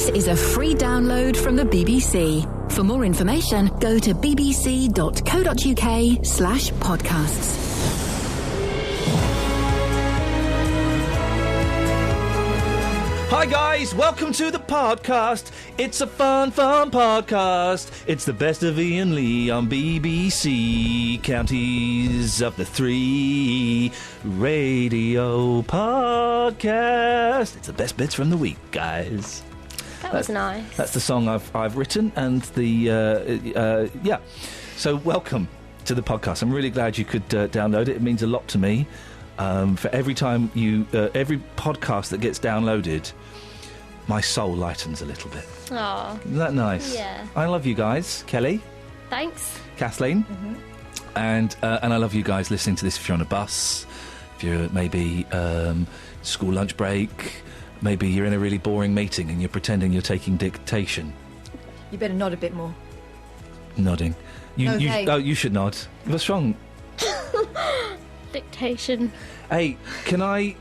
This is a free download from the BBC. For more information, go to bbc.co.uk/podcasts. Hi guys, welcome to the podcast. It's a fun podcast. It's the best of Iain Lee on BBC Counties of the Three Radio Podcast. It's the best bits from the week, guys. That was nice. That's the song I've written, and the yeah. So welcome to the podcast. I'm really glad you could download it. It means a lot to me. For every time every podcast that gets downloaded, my soul lightens a little bit. Aww. Isn't that nice? Yeah. I love you guys. Kelly. Thanks. Kathleen. Mm-hmm. And I love you guys listening to this if you're on a bus, if you're maybe school lunch break, maybe you're in a really boring meeting and you're pretending you're taking dictation. You better nod a bit more. Nodding. You should nod. What's wrong? Dictation. Hey, can I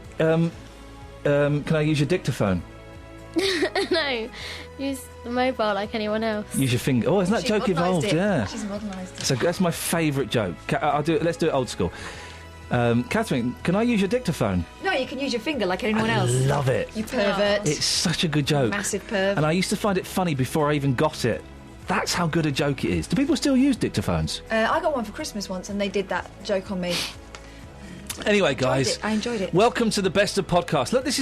use your dictaphone? No, use the mobile like anyone else. Use your finger. Oh, isn't that joke evolved? Yeah. She's modernised it. So that's my favourite joke. Let's do it old school. Catherine, can I use your dictaphone? No, you can use your finger like anyone else. Love it. You pervert. It's such a good joke. Massive perv. And I used to find it funny before I even got it. That's how good a joke it is. Do people still use dictaphones? I got one for Christmas once and they did that joke on me. Anyway, guys, I enjoyed it. Welcome to the best of podcasts. Look, this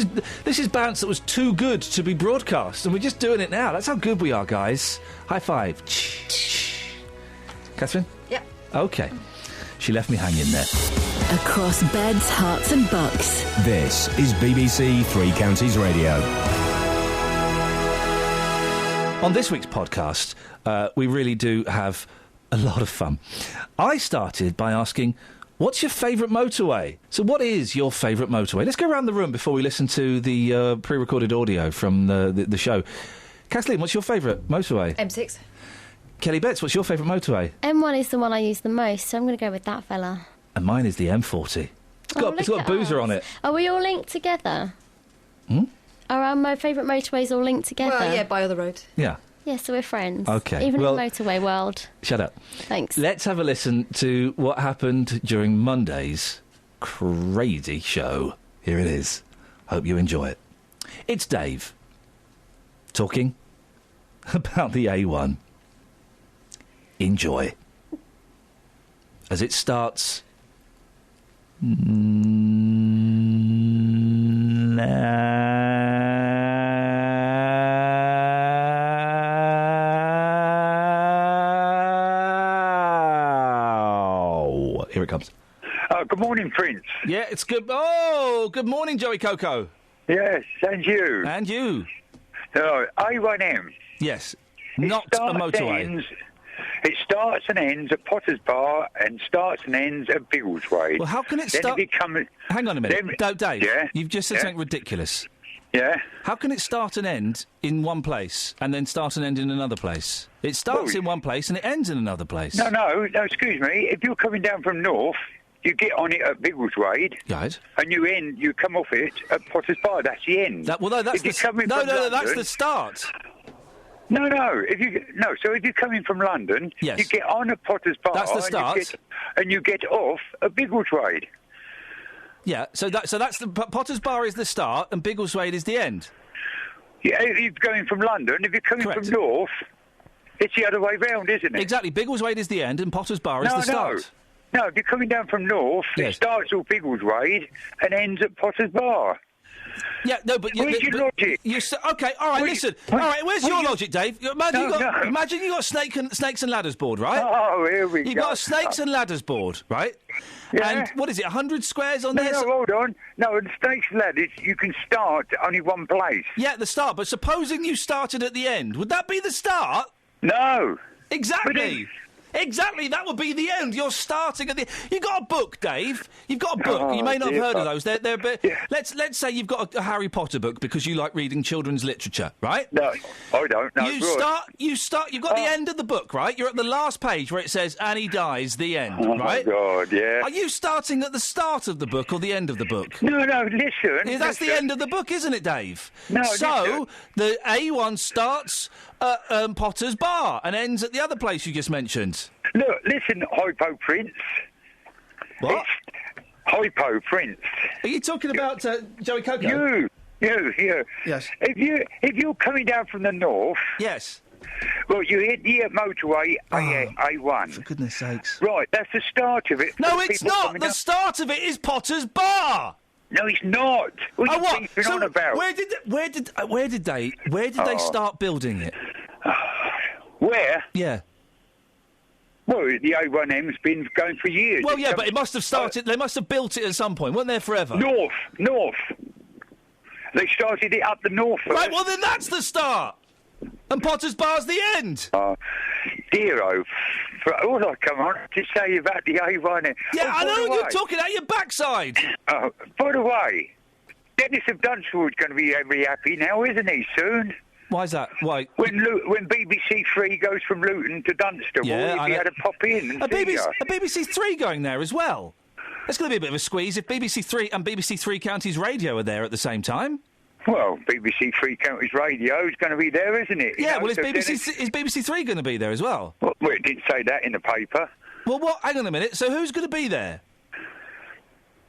is bounce that was too good to be broadcast, and we're just doing it now. That's how good we are, guys. High five. Catherine? Yep. Okay. She left me hanging there. Across beds, hearts and bucks. This is BBC Three Counties Radio. On this week's podcast, we really do have a lot of fun. I started by asking, what's your favourite motorway? So what is your favourite motorway? Let's go around the room before we listen to the pre-recorded audio from the show. Kathleen, what's your favourite motorway? M6. Kelly Betts, what's your favourite motorway? M1 is the one I use the most, so I'm going to go with that fella. And mine is the M40. It's got Boozer on it. Are we all linked together? Hmm? Are my favourite motorways all linked together? Well, yeah, by other road. Yeah. Yeah, so we're friends. Okay. Even in the motorway world. Shut up. Thanks. Let's have a listen to what happened during Monday's crazy show. Here it is. Hope you enjoy it. It's Dave talking about the A1. Enjoy. As it starts now. Here it comes. Good morning, Prince. Yeah, it's good. Oh, good morning, Joey Coco. Yes, and you. And you. A1M. Yes, not a motorway. It starts and ends at Potter's Bar and starts and ends at Biggleswade. Well, how can it start... Hang on a minute. Dave, yeah? You've just said something ridiculous. Yeah? How can it start and end in one place and then start and end in another place? It starts in one place and it ends in another place. No, excuse me. If you're coming down from north, you get on it at Biggleswade. Right. And you come off it at Potter's Bar. That's the end. That's the start. No. So if you're coming from London, yes, you get on at Potter's Bar. That's the start. And you get off at Biggleswade. Yeah. So that's the Potter's Bar is the start, and Biggleswade is the end. Yeah. If you're going from London, if you're coming from north, it's the other way round, isn't it? Exactly. Biggleswade is the end, and Potter's Bar is the start. No, if you're coming down from north, it starts at Biggleswade and ends at Potter's Bar. Yeah, no, but... Where's your logic? Okay, all right, listen. All right, where's your logic, Dave? Imagine you got a snakes and ladders board, right? Oh, here we go. You got a snakes and ladders board, right? Yeah. And what is it, 100 squares on there? No, hold on. No, the snakes and ladders, you can start only one place. Yeah, the start, but supposing you started at the end, would that be the start? No. Exactly. Exactly, that would be the end. You're starting at the... You've got a book, Dave. You've got a book. Oh, you may not have heard of dear. those. They're a bit... Yeah. Let's say you've got a Harry Potter book because you like reading children's literature, right? No, I don't. No, You've right. got the end of the book, right? You're at the last page where it says, and he dies, the end, Oh, right? my God, yeah. Are you starting at the start of the book or the end of the book? No, listen. Yeah, that's the end of the book, isn't it, Dave? No, so, listen. the A1 starts at Potter's Bar and ends at the other place you just mentioned. Look, listen, Hypo Prince. What? It's Hypo Prince. Are you talking about Joey Coco? You. Yes. If you're coming down from the north, Yes. well, you hit the motorway For A1. goodness sakes. Right, that's the start of it. No, For it's people not. coming The up. start of it is Potter's Bar. No, it's not. What are you what? beefing So on about? where did they start building it? Where? Yeah. Well, the A1M's been going for years. Well, It yeah, comes- but it must have started. They must have built it at some point. Weren't there forever? North. They started it up the north first. Right. Well, then that's the start. And Potter's Bar's the end. Dear, for all I come on to say about the A1M. Yeah, Oh, I by know the you're way- talking out your backside. By the way, Dennis of Dunstall's going to be very happy now, isn't he, soon? Why is that? Why? When BBC Three goes from Luton to Dunstable, Yeah, I he'll be know. able to pop in and A see ya. BBC Three going there as well. It's going to be a bit of a squeeze if BBC Three and BBC Three Counties Radio are there at the same time. Well, BBC Three Counties Radio is going to be there, isn't it? You Yeah, know, well, is so BBC Three going to be there as well? Well, it didn't say that in the paper. Well, what? Hang on a minute. So who's going to be there?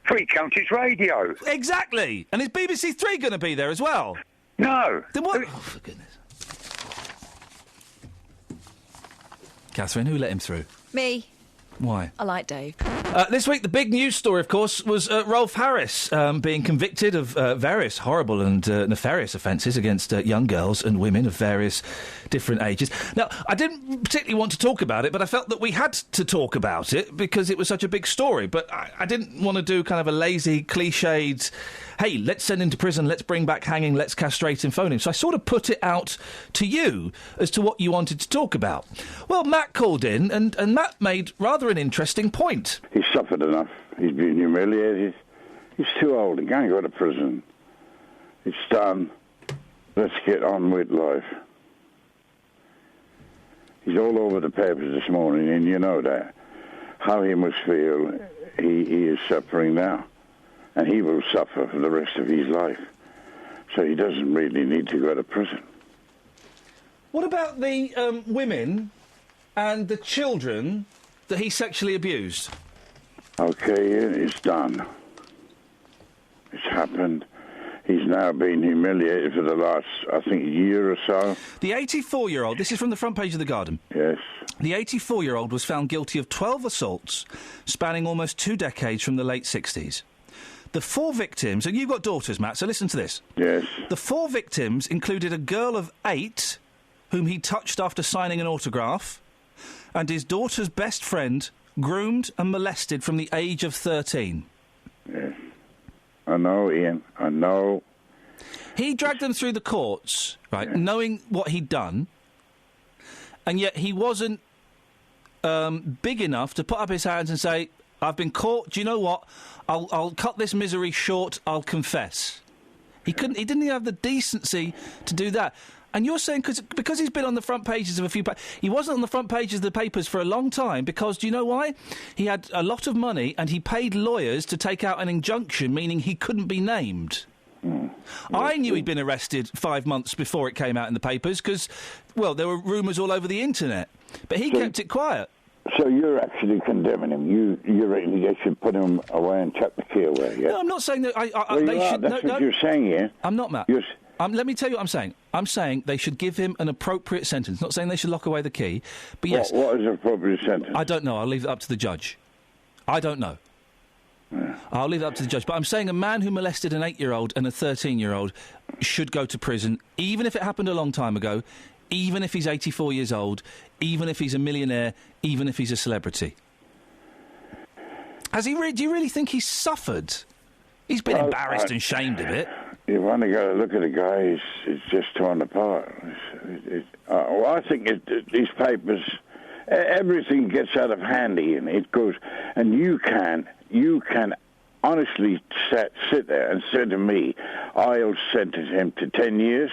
Three Counties Radio. Exactly. And is BBC Three going to be there as well? No. Then what? Oh, for goodness. Catherine, who let him through? Me. Why? I like Dave. This week, the big news story, of course, was Rolf Harris being convicted of various horrible and nefarious offences against young girls and women of various different ages. Now, I didn't particularly want to talk about it, but I felt that we had to talk about it because it was such a big story. But I didn't want to do kind of a lazy, cliched, hey, let's send him to prison, let's bring back hanging, let's castrate and phone him. So I sort of put it out to you as to what you wanted to talk about. Well, Matt called in, and Matt made rather an interesting point. He's suffered enough. He's been humiliated. He's too old. He can't go to prison. It's done. Let's get on with life. He's all over the papers this morning, and you know that. How he must feel. He is suffering now. And he will suffer for the rest of his life. So he doesn't really need to go to prison. What about the women and the children that he sexually abused? Okay, it's done. It's happened. He's now been humiliated for the last, I think, year or so. The 84-year-old, this is from the front page of The Guardian. Yes. The 84-year-old was found guilty of 12 assaults spanning almost 2 decades from the late 60s. The 4 victims, and you've got daughters, Matt, so listen to this. Yes. The 4 victims included a girl of 8 whom he touched after signing an autograph, and his daughter's best friend, groomed and molested from the age of 13. Yes. I know, Ian. I know. He dragged them through the courts, right, knowing what he'd done, and yet he wasn't big enough to put up his hands and say, I've been caught, do you know what? I'll cut this misery short, I'll confess. He couldn't. He didn't even have the decency to do that. And you're saying because he's been on the front pages of a few... he wasn't on the front pages of the papers for a long time because, do you know why? He had a lot of money and he paid lawyers to take out an injunction, meaning he couldn't be named. I knew he'd been arrested 5 months before it came out in the papers because, well, there were rumours all over the internet. But he kept it quiet. So you're actually condemning him. You reckon they should put him away and chuck the key away, yeah? No, I'm not saying that Well, they should... That's what you're saying, yeah? I'm not, Matt. Let me tell you what I'm saying. I'm saying they should give him an appropriate sentence. Not saying they should lock away the key, but yes. What is an appropriate sentence? I don't know. I'll leave it up to the judge. I don't know. Yeah. I'll leave it up to the judge. But I'm saying a man who molested an 8-year-old and a 13-year-old should go to prison, even if it happened a long time ago, even if he's 84 years old, even if he's a millionaire, even if he's a celebrity. Do you really think he's suffered? He's been embarrassed and shamed a bit. You've only got to look at the guy. It's just torn apart. I think these papers, everything gets out of hand, Ian. It goes, and you can honestly sit there and say to me, I'll sentence him to 10 years.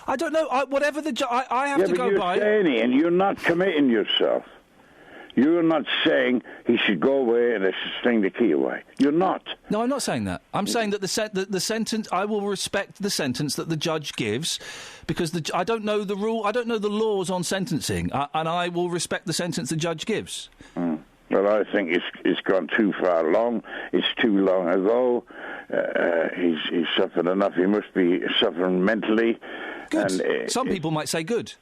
I don't know. Whatever the I have to go by. And you're not committing yourself. You're not saying he should go away and they should sling the key away. You're not. No, I'm not saying that. I'm saying that the sentence. I will respect the sentence that the judge gives, because I don't know the rule. I don't know the laws on sentencing, and I will respect the sentence the judge gives. Well, I think it's gone too far along. It's too long ago. He's suffered enough. He must be suffering mentally. Good. And, some people might say good.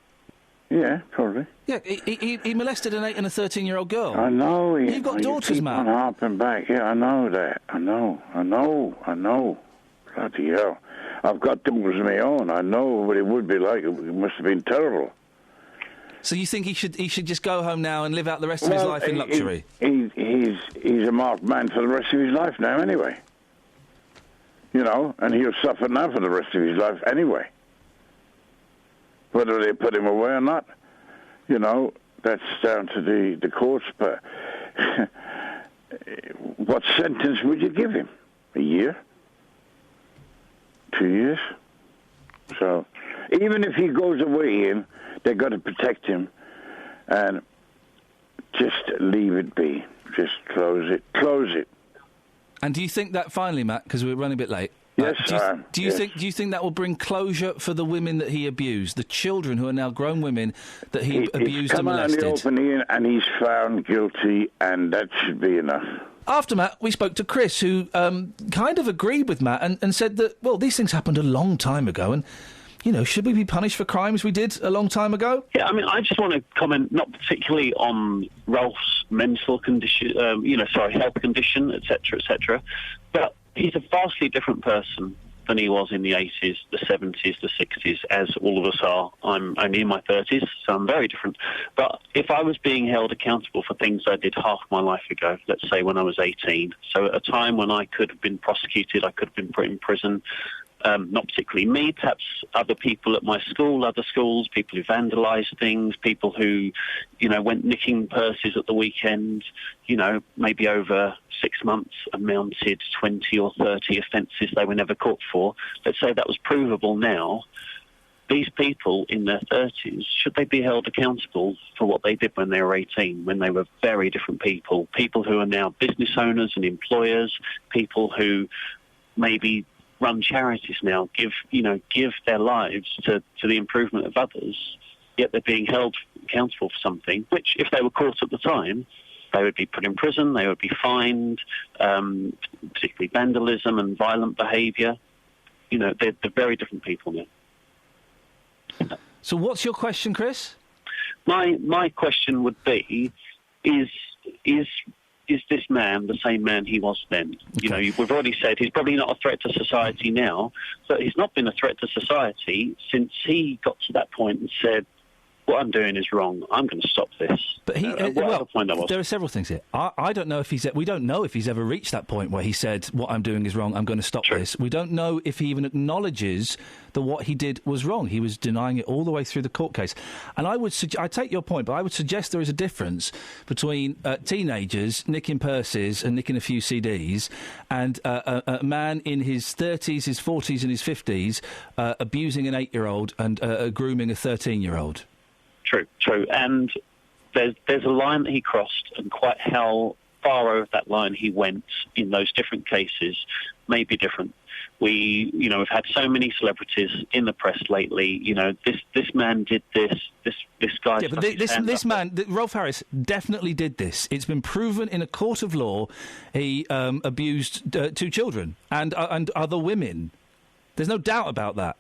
Yeah, probably. Yeah, he molested an 8 and a 13-year-old girl. I know. You've got daughters, Matt. man. I'm harping back. Yeah, I know that. I know. Bloody hell. I've got daughters of my own. I know what it would be like. It must have been terrible. So you think he should just go home now and live out the rest of his life in luxury? He's a marked man for the rest of his life now, anyway. You know, and he'll suffer now for the rest of his life anyway. Whether they put him away or not, you know, that's down to the courts. But what sentence would you give him? A year? 2 years? So even if he goes away, Ian, they've got to protect him and just leave it be. Just close it. Close it. And do you think that finally, Matt, because we're running a bit late, yes, do you think that will bring closure for the women that he abused, the children who are now grown women that he abused and molested? He's come out in the open, and he's found guilty, and that should be enough. After Matt, we spoke to Chris, who kind of agreed with Matt and said that, well, these things happened a long time ago, and, you know, should we be punished for crimes we did a long time ago? Yeah, I mean, I just want to comment not particularly on Rolf's mental condition, health condition, etc., but he's a vastly different person than he was in the 80s, the 70s, the 60s, as all of us are. I'm only in my 30s, so I'm very different. But if I was being held accountable for things I did half my life ago, let's say when I was 18, so at a time when I could have been prosecuted, I could have been put in prison, not particularly me, perhaps other people at my school, other schools, people who vandalised things, people who, you know, went nicking purses at the weekend, you know, maybe over 6 months amounted 20 or 30 offences they were never caught for. Let's say that was provable now. These people in their 30s, should they be held accountable for what they did when they were 18, when they were very different people who are now business owners and employers, people who maybe run charities now, give their lives to the improvement of others, yet they're being held accountable for something, which, if they were caught at the time, they would be put in prison, they would be fined, particularly vandalism and violent behaviour. You know, they're very different people now. So what's your question, Chris? My question would be, is this man the same man he was then? Okay. You know, we've already said he's probably not a threat to society now, but he's not been a threat to society since he got to that point and said, what I'm doing is wrong. I'm going to stop this. But there are several things here. I don't know if we don't know if he's ever reached that point where he said, what I'm doing is wrong, I'm going to stop this. We don't know if he even acknowledges that what he did was wrong. He was denying it all the way through the court case. And I take your point, but I would suggest there is a difference between teenagers nicking purses and nicking a few CDs and a man in his 30s, his 40s and his 50s abusing an 8-year-old and grooming a 13-year-old. True. And there's a line that he crossed, and quite how far over that line he went in those different cases may be different. We've had so many celebrities in the press lately. You know, this man did this guy. Yeah, but this man, Rolf Harris, definitely did this. It's been proven in a court of law. He abused 2 children and other women. There's no doubt about that.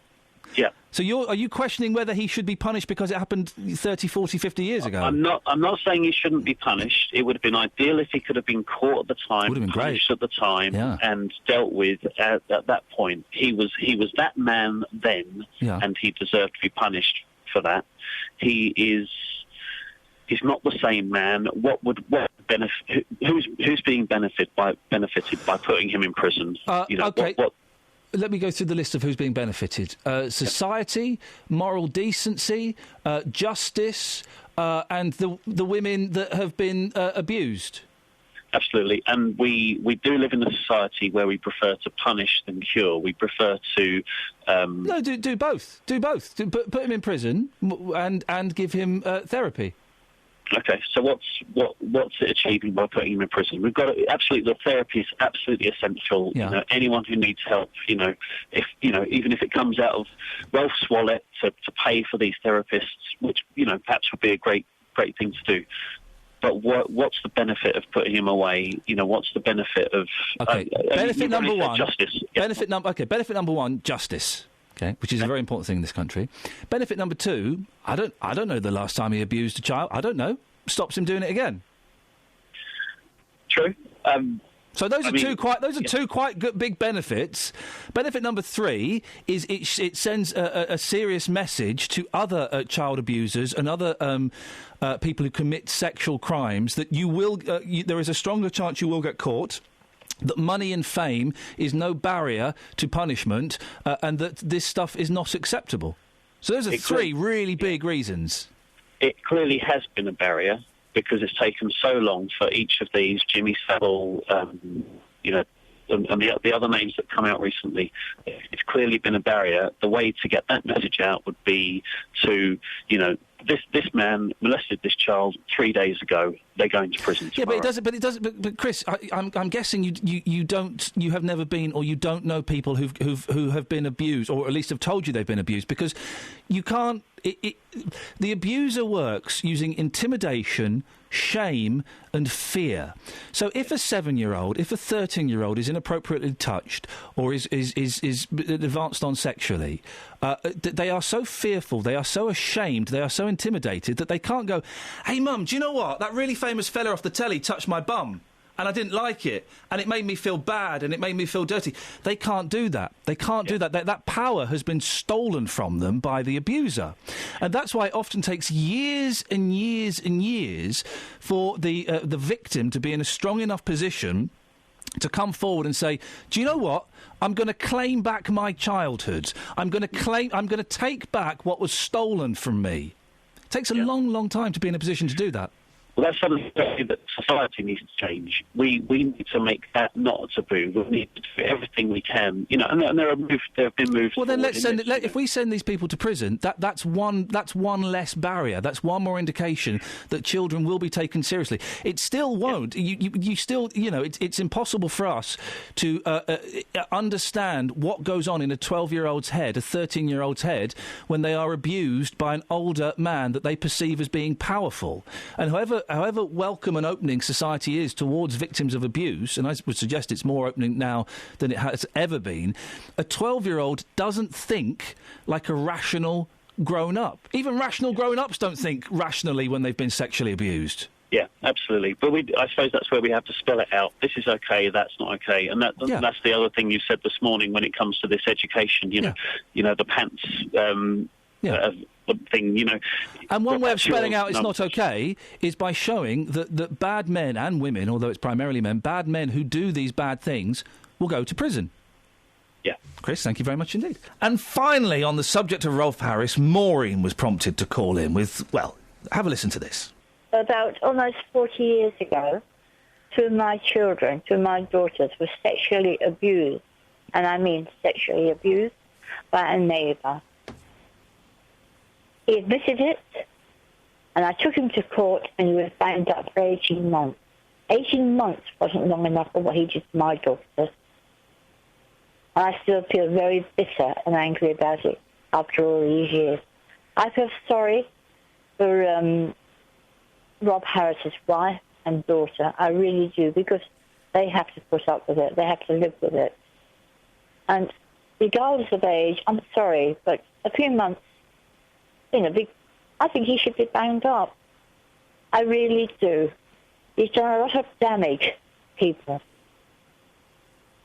Yeah. So are you questioning whether he should be punished because it happened 30, 40, 50 years ago? I'm not saying he shouldn't be punished. It would have been ideal if he could have been caught at the time, would have been punished great at the time, yeah, and dealt with at that point. He was that man then, yeah, and he deserved to be punished for that. He's not the same man. What benefit? Who's being benefited by putting him in prison? Okay. Let me go through the list of who's being benefited. Society, moral decency, justice, and the women that have been abused. Absolutely, and we do live in a society where we prefer to punish than cure. We prefer to no, do both. Do both. Put him in prison and give him therapy. Okay, so what's it achieving by putting him in prison? We've got absolutely, the therapy is absolutely essential. Yeah. You know, anyone who needs help, if even if it comes out of Ralph's wallet to pay for these therapists, which perhaps would be a great thing to do. But what's the benefit of putting him away? What's the benefit of... Okay, benefit number one... Justice. Benefit number one, justice. Okay, which is a very important thing in this country. Benefit number two, I don't know the last time he abused a child. I don't know. Stops him doing it again. True. So those are two quite good, big benefits. Benefit number three is it sends a serious message to other child abusers and other people who commit sexual crimes that there is a stronger chance you will get caught, that money and fame is no barrier to punishment, and that this stuff is not acceptable. So those are three really big reasons. It clearly has been a barrier, because it's taken so long for each of these, Jimmy Savile, and the other names that come out recently. It's clearly been a barrier. The way to get that message out would be to, this man molested this child 3 days ago. They're going to prison tomorrow. Yeah, but Chris, I'm guessing you have never been, or you don't know people who have been abused, or at least have told you they've been abused, because you can't. The abuser works using intimidation, shame, and fear. So if a 7-year-old, if a 13-year-old is inappropriately touched or is advanced on sexually, they are so fearful, they are so ashamed, they are so intimidated that they can't go, "Hey, Mum, do you know what? That really famous fella off the telly touched my bum, and I didn't like it, and it made me feel bad, and it made me feel dirty." They can't do that. They can't do that. That power has been stolen from them by the abuser. And that's why it often takes years and years and years for the victim to be in a strong enough position to come forward and say, "Do you know what? I'm going to claim back my childhood. I'm going to take back what was stolen from me." It takes a long, long time to be in a position to do that. Well, that's something that society needs to change. We need to make that not a taboo. We need to do everything we can, and there have been moves. Well, then if we send these people to prison, that's one less barrier. That's one more indication that children will be taken seriously. It still won't. You still, it's impossible for us to understand what goes on in a 12-year-old's head, a 13-year-old's head, when they are abused by an older man that they perceive as being powerful. And however welcome and opening society is towards victims of abuse, and I would suggest it's more opening now than it has ever been, a 12-year-old doesn't think like a rational grown-up. Even rational grown-ups don't think rationally when they've been sexually abused. Yeah, absolutely. But I suppose that's where we have to spell it out. This is okay, that's not okay. And that's the other thing you said this morning when it comes to this education, the pants... thing, And one way of spelling out it's not okay is by showing that bad men and women, although it's primarily men, bad men who do these bad things will go to prison. Yeah. Chris, thank you very much indeed. And finally, on the subject of Rolf Harris, Maureen was prompted to call in with, well, have a listen to this. About almost 40 years ago, two of my daughters were sexually abused, and I mean sexually abused, by a neighbour. He admitted it, and I took him to court, and he was banged up for 18 months. 18 months wasn't long enough for what he did to my daughters. And I still feel very bitter and angry about it after all these years. I feel sorry for Rob Harris's wife and daughter. I really do, because they have to put up with it. They have to live with it. And regardless of age, I'm sorry, but a few months, I think he should be banged up. I really do. He's done a lot of damage, people.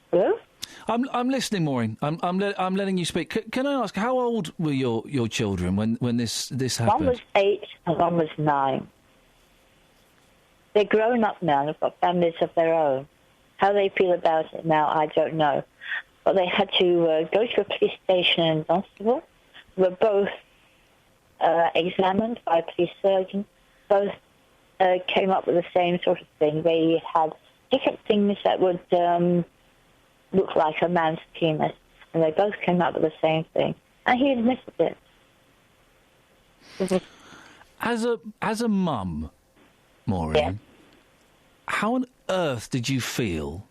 Hello? I'm listening, Maureen. I'm letting you speak. Can I ask, how old were your children when this happened? One was 8 and one was 9. They're grown up now. They've got families of their own. How they feel about it now, I don't know. But they had to go to a police station in Dunstable. They were both examined by a police surgeon, both came up with the same sort of thing. They had different things that would look like a man's penis, and they both came up with the same thing. And he admitted it. As a mum, Maureen, Yeah. how on earth did you feel?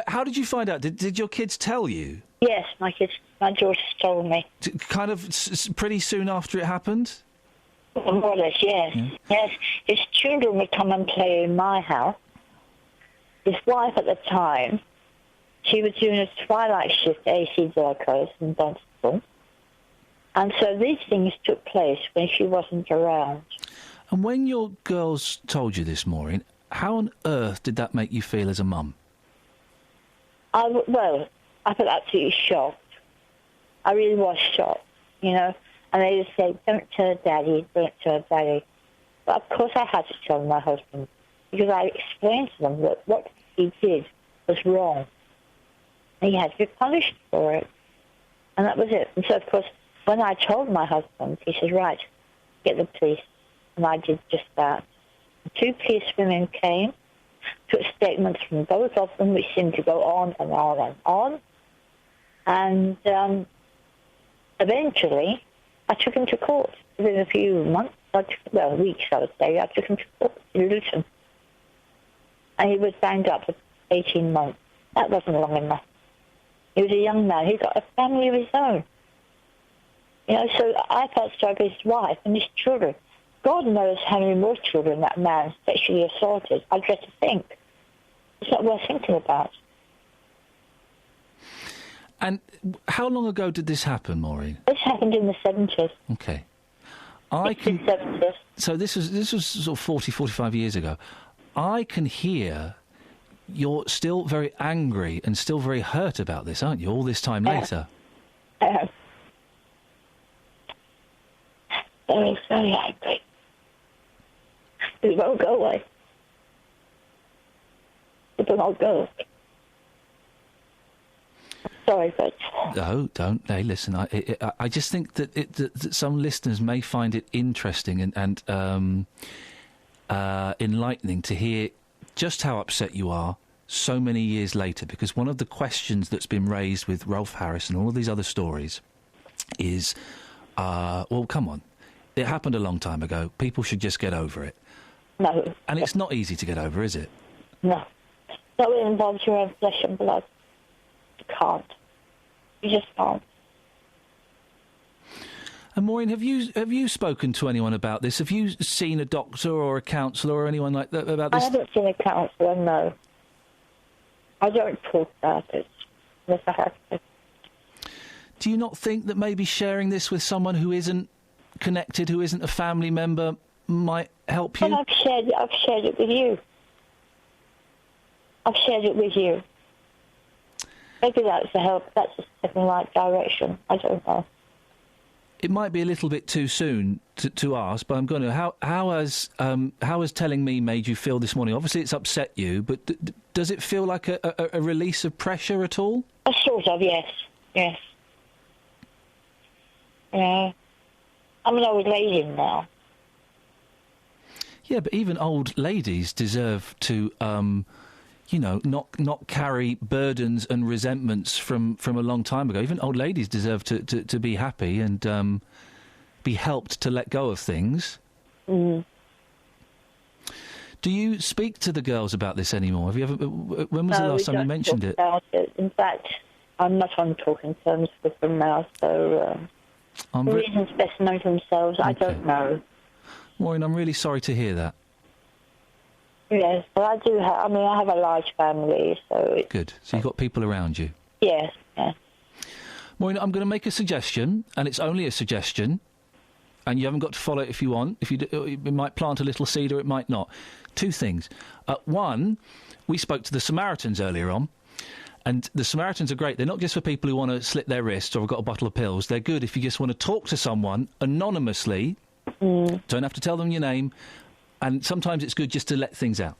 How did you find out? Did your kids tell you? Yes, my daughter told me. Kind of pretty soon after it happened? More or less, yes. Yeah. Yes, his children would come and play in my house. His wife at the time, she was doing a twilight shift at AC Delacroix in Dunstable. And so these things took place when she wasn't around. And when your girls told you this, Maureen, how on earth did that make you feel as a mum? I felt absolutely shocked. I really was shocked, you know. And they would say, don't tell Daddy, don't tell Daddy. But of course I had to tell my husband, because I explained to them that what he did was wrong. And he had to be punished for it. And that was it. And so, of course, when I told my husband, he said, right, get the police. And I did just that. 2 policewomen came, took statements from both of them, which seemed to go on and on and on. And eventually, I took him to court. Within a few months, weeks, I would say, I took him to court in Luton. And he was bound up for 18 months. That wasn't long enough. He was a young man. He got a family of his own. You know, so I felt sorry for his wife and his children. God knows how many more children that man sexually assaulted. I dread to think. It's not worth thinking about. And how long ago did this happen, Maureen? This happened in the 70s. Okay. 70s. So this was sort of 40, 45 years ago. I can hear you're still very angry and still very hurt about this, aren't you, all this time later? Very, very angry. It won't go away. It won't go. Sorry, but... No, don't. Hey, listen, I just think that some listeners may find it interesting and enlightening to hear just how upset you are so many years later, because one of the questions that's been raised with Rolf Harris and all of these other stories is, well, come on, it happened a long time ago. People should just get over it. No. And it's not easy to get over, is it? No. No, it involves your own flesh and blood. You can't. You just can't. And Maureen, have you spoken to anyone about this? Have you seen a doctor or a counsellor or anyone like that about this? I haven't seen a counsellor, no. I don't talk about it unless I have to. Do you not think that maybe sharing this with someone who isn't connected, who isn't a family member, might help you? Well, I've shared it with you. I've shared it with you. Maybe that's a help. That's a step in the right direction. I don't know. It might be a little bit too soon to ask, but I'm going to. How has telling me made you feel this morning? Obviously, it's upset you, but does it feel like a release of pressure at all? Sort of, yes. Yes. Yeah. I'm an old lady now. Yeah, but even old ladies deserve to, not carry burdens and resentments from a long time ago. Even old ladies deserve to be happy and be helped to let go of things. Mm. Do you speak to the girls about this anymore? Have you ever? When was the last time you mentioned it? About it? In fact, I'm not on talking terms with them now, so the reasons best known to themselves, okay. I don't know. Maureen, I'm really sorry to hear that. Yes, but I do have... I have a large family, so... Good. So you've got people around you? Yes, yes. Maureen, I'm going to make a suggestion, and it's only a suggestion, and you haven't got to follow it if you want. If you do, it might plant a little seed or it might not. 2 things. One, we spoke to the Samaritans earlier on, and the Samaritans are great. They're not just for people who want to slit their wrists or have got a bottle of pills. They're good if you just want to talk to someone anonymously. Don't have to tell them your name, and sometimes it's good just to let things out.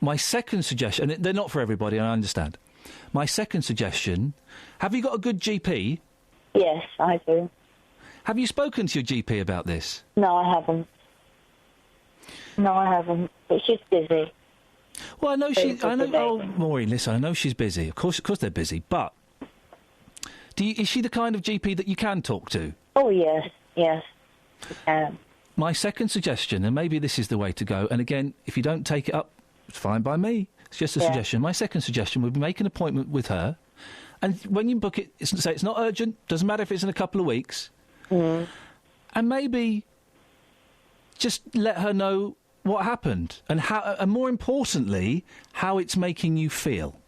My second suggestion, and they're not for everybody, I understand. My second suggestion, have you got a good GP? Yes, I do. Have you spoken to your GP about this? No, I haven't. No, I haven't. But she's busy. Well, I know Maureen, listen, I know she's busy. Of course they're busy. But is she the kind of GP that you can talk to? Oh, yes. You can. My second suggestion, and maybe this is the way to go, and again, if you don't take it up, it's fine by me. It's just a suggestion. My second suggestion would be make an appointment with her, and when you book it, say it's not urgent, doesn't matter if it's in a couple of weeks, and maybe just let her know what happened, and how, and more importantly, how it's making you feel.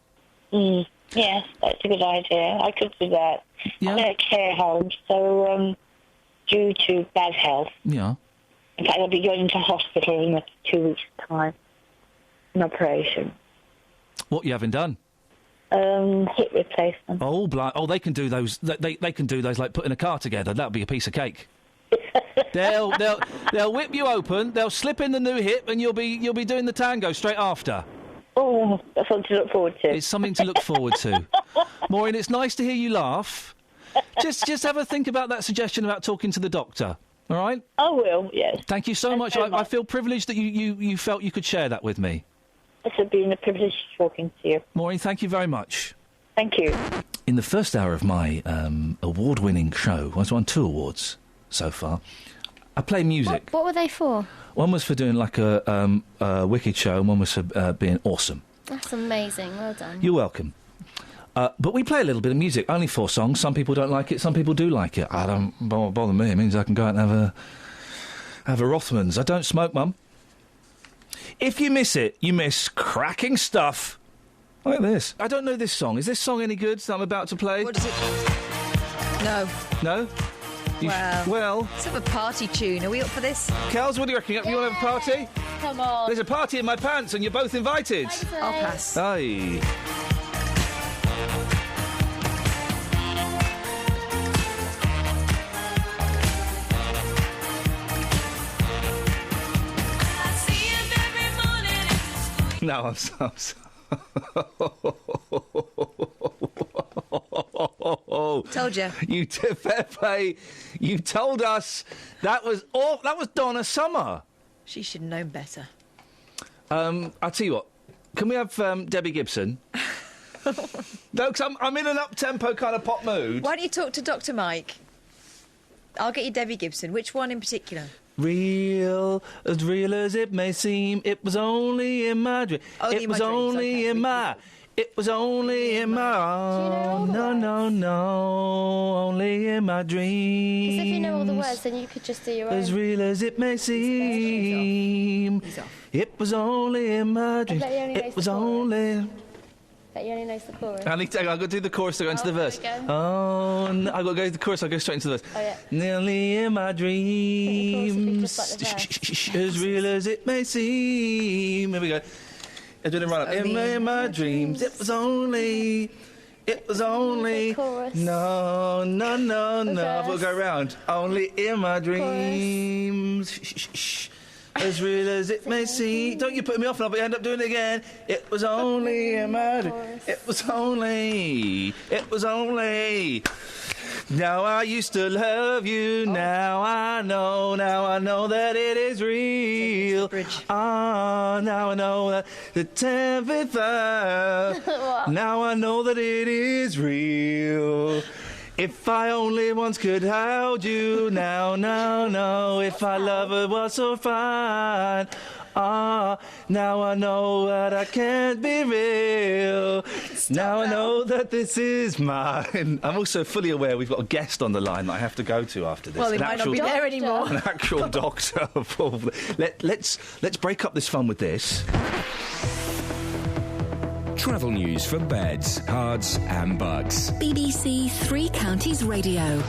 Yes, that's a good idea. I could do that. Yeah. I'm in a care home, so due to bad health. Yeah. In fact, I'll be going into hospital in 2 weeks' time. An operation. What you having done? Hip replacement. Oh, they can do those. They can do those like putting a car together. That'll be a piece of cake. They'll whip you open. They'll slip in the new hip, and you'll be doing the tango straight after. Oh, that's something to look forward to. It's something to look forward to. Maureen, it's nice to hear you laugh. Just have a think about that suggestion about talking to the doctor. All right? I will, yes. Thank you so much. I feel privileged that you felt you could share that with me. It's been a privilege talking to you. Maureen, thank you very much. Thank you. In the first hour of my award-winning show, I've won 2 awards so far. I play music. What were they for? One was for doing like a wicked show, and one was for being awesome. That's amazing. Well done. You're welcome. But we play a little bit of music. Only 4 songs. Some people don't like it. Some people do like it. I don't bother me. It means I can go out and have a Rothmans. I don't smoke, Mum. If you miss it, you miss cracking stuff like this. I don't know this song. Is this song any good that I'm about to play? What is it? No. No? Well... It's sort of a party tune. Are we up for this? Kels, what do you reckon? You want to have a party? Come on. There's a party in my pants and you're both invited. I'll pass. Aye. No, I'm so... Told you. Pepe, you told us that was Donna Summer. She should have known better. I'll tell you what. Can we have Debbie Gibson? No, because I'm in an up-tempo kind of pop mood. Why don't you talk to Dr. Mike? I'll get you Debbie Gibson. Which one in particular? Real as it may seem, it was only in my dream. It was only in my... It was only in my... No, only in my dreams. Because if you know all the words, then you could just do your own. As real as it may seem, it was only in my dreams. It was only... But you only knows the chorus. I've got to do the chorus to go into the verse. Oh, no, I've got to go to the chorus, I'll go straight into the verse. Oh, yeah. Nearly in my dreams, as real as it may seem. Here we go. I'm doing it right up. In my dreams, it was only... No. I've got to go round. Only in my dreams. As real as it may seem. Don't you put me off and I'll end up doing it again. It was only in my dreams. It was only. Now I used to love you. Now I know that it is real. Now I know that the 10th hour. Now I know that it is real. If I only once could hold you, now, if our love was so fine. Now I know that I can't be real. Now I know that this is mine. I'm also fully aware we've got a guest on the line that I have to go to after this. Well, he might not be there anymore. An actual doctor. Let's break up this fun with this. Travel news for beds, cards and bugs. BBC Three Counties Radio.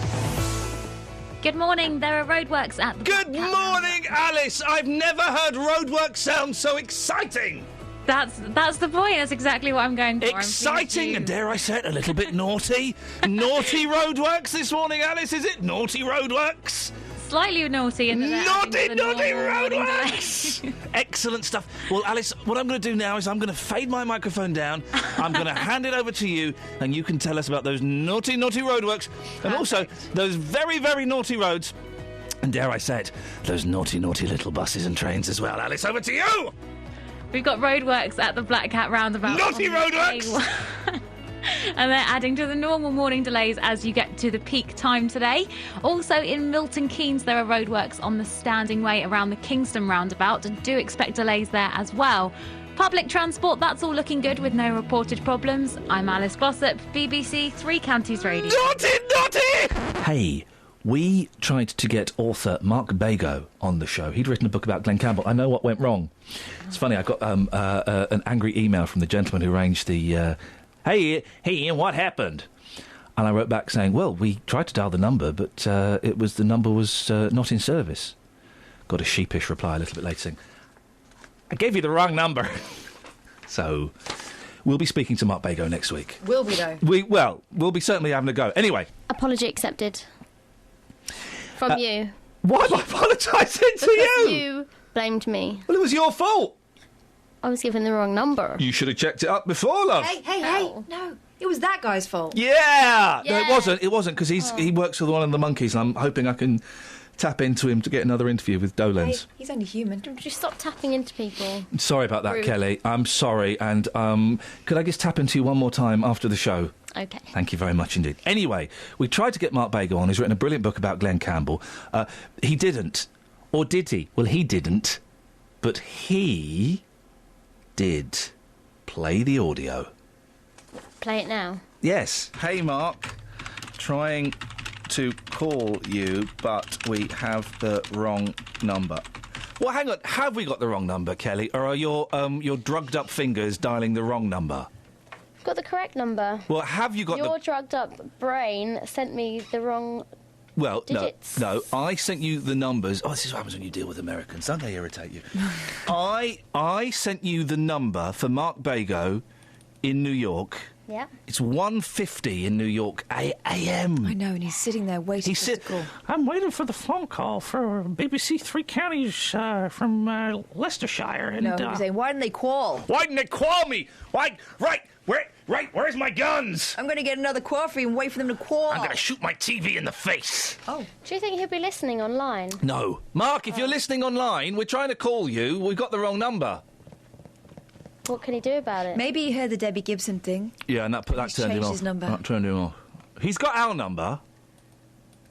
Good morning. There are roadworks at the... Good morning, Alice. I've never heard roadworks sound so exciting. That's the point. That's exactly what I'm going for. Exciting, and dare I say it, a little bit naughty. Naughty roadworks this morning, Alice, is it? Naughty roadworks? Slightly naughty in the naughty roadworks. Excellent stuff. Well, Alice, what I'm going to do now is I'm going to fade my microphone down. I'm going to hand it over to you, and you can tell us about those naughty roadworks, and also those very, very naughty roads And dare I say it, those naughty, naughty little buses and trains as well. Alice, over to you! We've got roadworks at the Black Cat roundabout. Naughty roadworks! And they're adding to the normal morning delays as you get to the peak time today. Also in Milton Keynes, there are roadworks on the Standing Way around the Kingston roundabout. And do expect delays there as well. Public transport, that's all looking good with no reported problems. I'm Alice Glossop, BBC Three Counties Radio. Naughty, naughty! Hey, we tried to get author Mark Bago on the show. He'd written a book about Glenn Campbell. I know what went wrong. It's funny, I got an angry email from the gentleman who arranged the... Hey, Ian, what happened? And I wrote back saying, well, we tried to dial the number, but the number was not in service. Got a sheepish reply a little bit later saying, I gave you the wrong number. So, we'll be speaking to Mark Bago next week. Will we, though? We'll be certainly having a go. Anyway. Apology accepted. From you. Why am I apologising to you? Because you blamed me. Well, it was your fault. I was given the wrong number. You should have checked it up before, love. Hey. No, it was that guy's fault. Yeah! No, it wasn't, because he works with one of the monkeys, and I'm hoping I can tap into him to get another interview with Dolenz. Hey, he's only human. Don't you stop tapping into people. Sorry about that, Rude. Kelly. I'm sorry, and could I just tap into you one more time after the show? Okay. Thank you very much indeed. Anyway, we tried to get Mark Bago on. He's written a brilliant book about Glenn Campbell. He didn't. Or did he? Well, he didn't. But he did play the audio. Play it now. Yes. Hey, Mark. Trying to call you, but we have the wrong number. Well, hang on. Have we got the wrong number, Kelly? Or are your drugged-up fingers dialing the wrong number? I've got the correct number. Well, have you got Your drugged-up brain sent me the wrong digits. No. I sent you the numbers. Oh, this is what happens when you deal with Americans. Don't they irritate you? I sent you the number for Mark Bago in New York. Yeah. It's 1:50 in New York a.m. I know, and he's sitting there waiting for the call. I'm waiting for the phone call for BBC Three Counties from Leicestershire. And, No, he's saying, why didn't they call? Why didn't they call me? Why? Where's my guns? I'm going to get another coffee and wait for them to call. I'm going to shoot my TV in the face. Oh. Do you think he'll be listening online? No. Mark, if you're listening online, we're trying to call you. We've got the wrong number. What can he do about it? Maybe he heard the Debbie Gibson thing. Yeah, and that turned him off. changed his number. That turned him off. He's got our number.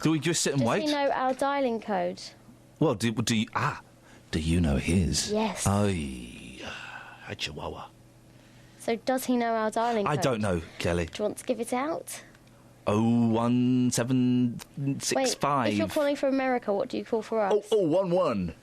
Do we just sit and wait? Does he know our dialing code? Well, do you know his? Yes. Ay, a chihuahua. So does he know our dialing code? I don't know, Kelly. Do you want to give it out? 01765. Wait, if you're calling from America, what do you call for us? 0011.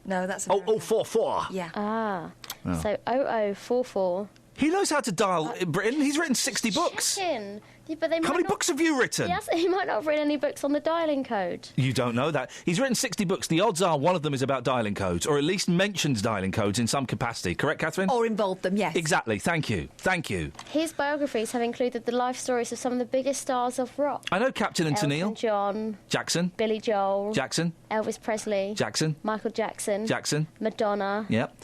No, that's... 0044. Yeah. Ah. Oh. So 0044. He knows how to dial in Britain. He's written 60 books. Checking. Yeah, but they might How many not... books have you written? Yes, he might not have written any books on the dialing code. You don't know that. He's written 60 books. The odds are one of them is about dialing codes, or at least mentions dialing codes in some capacity. Correct, Catherine? Or involved them, yes. Exactly. Thank you. Thank you. His biographies have included the life stories of some of the biggest stars of rock. I know Captain and Elton Tennille. John. Jackson. Billy Joel. Jackson. Elvis Presley. Jackson. Michael Jackson. Jackson. Madonna. Yep.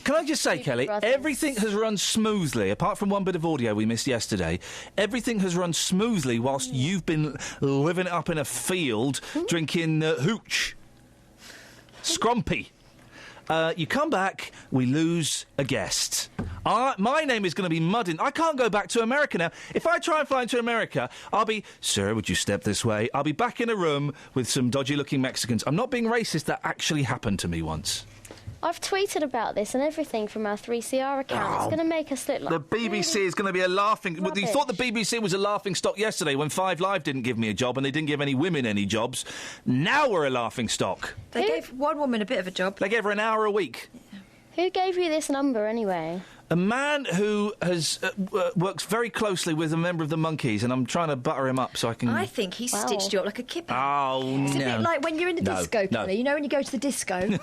Can I just say, Kelly, Brothers. everything has run smoothly, apart from one bit of audio we missed yesterday. Everything has run smoothly whilst you've been living it up in a field, drinking hooch. Scrumpy. You come back, we lose a guest. My name is going to be mudding. I can't go back to America now. If I try and fly into America, I'll be, sir, would you step this way? I'll be back in a room with some dodgy-looking Mexicans. I'm not being racist. That actually happened to me once. I've tweeted about this and everything from our 3CR account. It's going to make us look like... The BBC is going to be a laughing... Well, you thought the BBC was a laughing stock yesterday when 5 Live didn't give me a job and they didn't give any women any jobs. Now we're a laughing stock. They gave one woman a bit of a job. They gave her an hour a week. Who gave you this number anyway? A man who has works very closely with a member of the Monkees, and I'm trying to butter him up so I can... I think he stitched you up like a kipper. Oh, It's a no. bit like when you're in the disco, Kelly. You know when you go to the disco and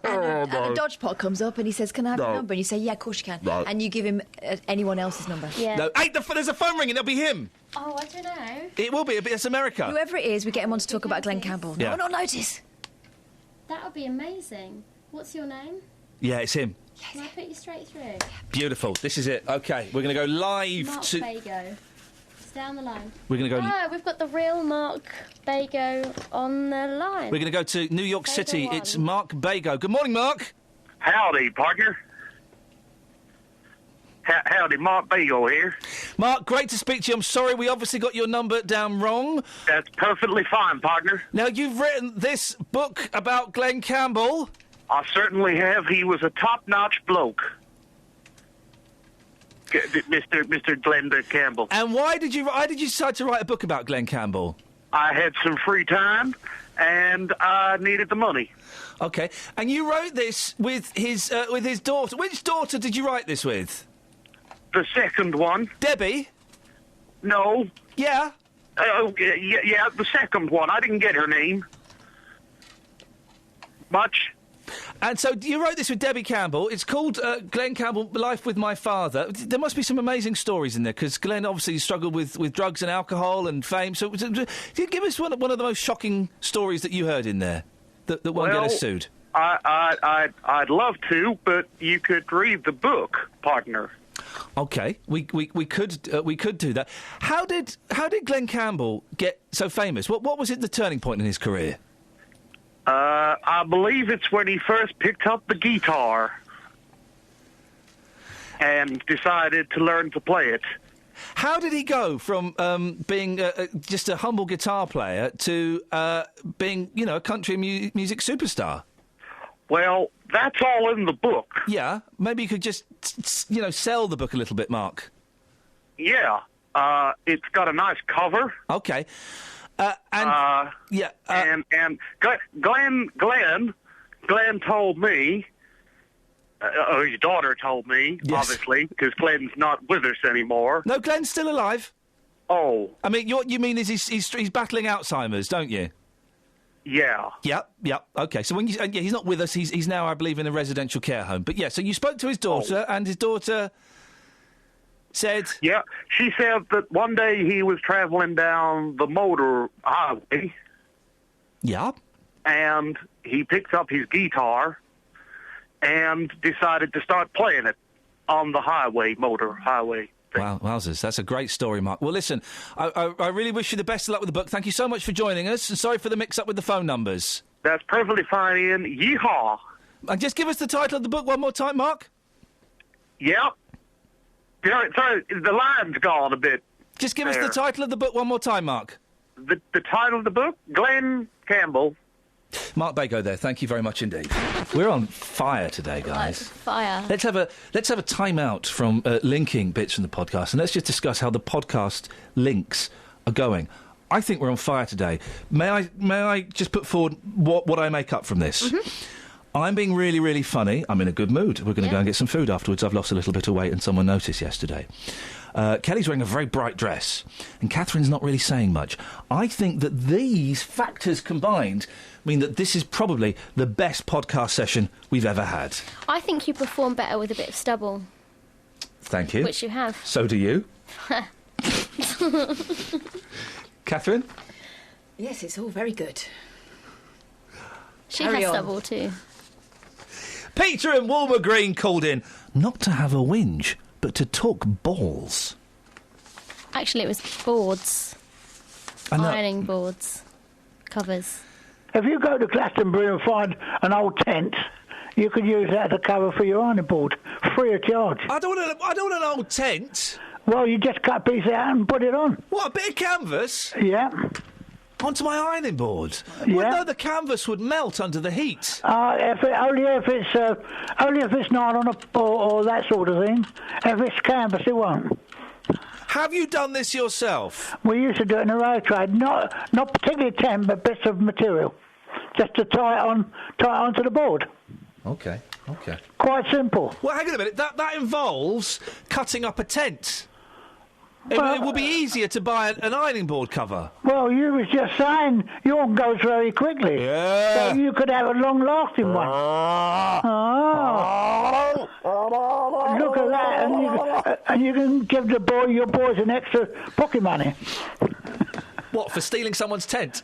a dodge pot comes up and he says, can I have your number? And you say, yeah, of course you can. No. And you give him anyone else's number. Yeah. No. Hey, there's a phone ringing. It'll be him. Oh, I don't know. It will be. It's America. Whoever it is, we get him on to talk about Glenn Campbell. Yeah. No, not notice. That would be amazing. What's your name? Yeah, it's him. Can I put you straight through? Beautiful. This is it. OK, we're going to go live Mark to... Bago. Down the line. We're going to go... No, we've got the real Mark Bago on the line. We're going to go to New York City. One. It's Mark Bago. Good morning, Mark. Howdy, partner. Howdy, Mark Bago here. Mark, great to speak to you. I'm sorry, we obviously got your number down wrong. That's perfectly fine, partner. Now, you've written this book about Glenn Campbell. I certainly have. He was a top-notch bloke. Mr. Glenn Campbell. And why did you decide to write a book about Glenn Campbell? I had some free time, and I needed the money. Okay, and you wrote this with his daughter. Which daughter did you write this with? The second one. Debbie? No. Yeah? Yeah, the second one. I didn't get her name. Much. And so you wrote this with Debbie Campbell. It's called Glenn Campbell, Life with My Father. There must be some amazing stories in there, because Glenn obviously struggled with drugs and alcohol and fame. So give us one of the most shocking stories that you heard in there that won't get us sued. I'd love to, but you could read the book, partner. Okay, we could do that. How did Glenn Campbell get so famous? What was it the turning point in his career? I believe it's when he first picked up the guitar and decided to learn to play it. How did he go from being just a humble guitar player to being, a country music superstar? Well, that's all in the book. Yeah, maybe you could just, sell the book a little bit, Mark. Yeah, it's got a nice cover. Okay. And Glenn told me, or his daughter told me, yes. Obviously, because Glenn's not with us anymore. No, Glenn's still alive. Oh. I mean, you mean is he's battling Alzheimer's, don't you? Yeah. Yep. Okay, so when he's not with us. He's now, I believe, in a residential care home. But yeah, so you spoke to his daughter, and his daughter said... Yeah, she said that one day he was traveling down the motor highway. Yeah. And he picked up his guitar and decided to start playing it on the motor highway. Wow, wowzers. That's a great story, Mark. Well, listen, I really wish you the best of luck with the book. Thank you so much for joining us, and sorry for the mix-up with the phone numbers. That's perfectly fine, Ian. Yeehaw! And just give us the title of the book one more time, Mark. Yep. Sorry, the line's gone a bit. Just give us the title of the book one more time, Mark. The title of the book? Glenn Campbell. Mark Bago there. Thank you very much indeed. We're on fire today, guys. Fire. Let's have a time out from linking bits from the podcast, and let's just discuss how the podcast links are going. I think we're on fire today. May I just put forward what I make up from this? Mm-hmm. I'm being really, really funny. I'm in a good mood. We're going to go and get some food afterwards. I've lost a little bit of weight, and someone noticed yesterday. Kelly's wearing a very bright dress, and Catherine's not really saying much. I think that these factors combined mean that this is probably the best podcast session we've ever had. I think you perform better with a bit of stubble. Thank you. Which you have. So do you. Catherine? Yes, it's all very good. She has stubble too. Peter in Walmer Green called in, not to have a whinge, but to talk balls. Actually, it was boards. Ironing boards. Covers. If you go to Glastonbury and find an old tent, you could use that as a cover for your ironing board, free of charge. I don't want an old tent. Well, you just cut a piece out and put it on. What, a bit of canvas? Yeah. Onto my ironing board? Yeah. Well, no, the canvas would melt under the heat. Only if it's nylon or that sort of thing. If it's canvas, it won't. Have you done this yourself? We used to do it in a road trade, not particularly tent, but bits of material, just to tie it onto the board. Okay. Quite simple. Well, hang on a minute. That involves cutting up a tent. It would be easier to buy an ironing board cover. Well, you was just saying yours goes very quickly. Yeah. So you could have a long-lasting one. Look at that, and you can give your boys an extra pocket money. What, for stealing someone's tent?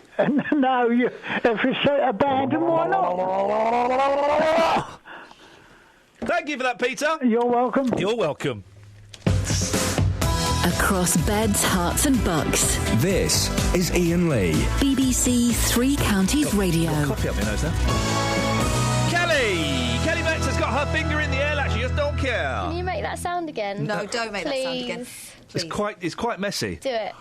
No, if it's abandoned, why not? Thank you for that, Peter. You're welcome. You're welcome. Across beds, hearts and bucks. This is Iain Lee. BBC Three Counties Radio. Coffee up my nose there. Kelly Metz has got her finger in the air like she just don't care. Can you make that sound again? No, don't make that sound again. It's quite messy. Do it.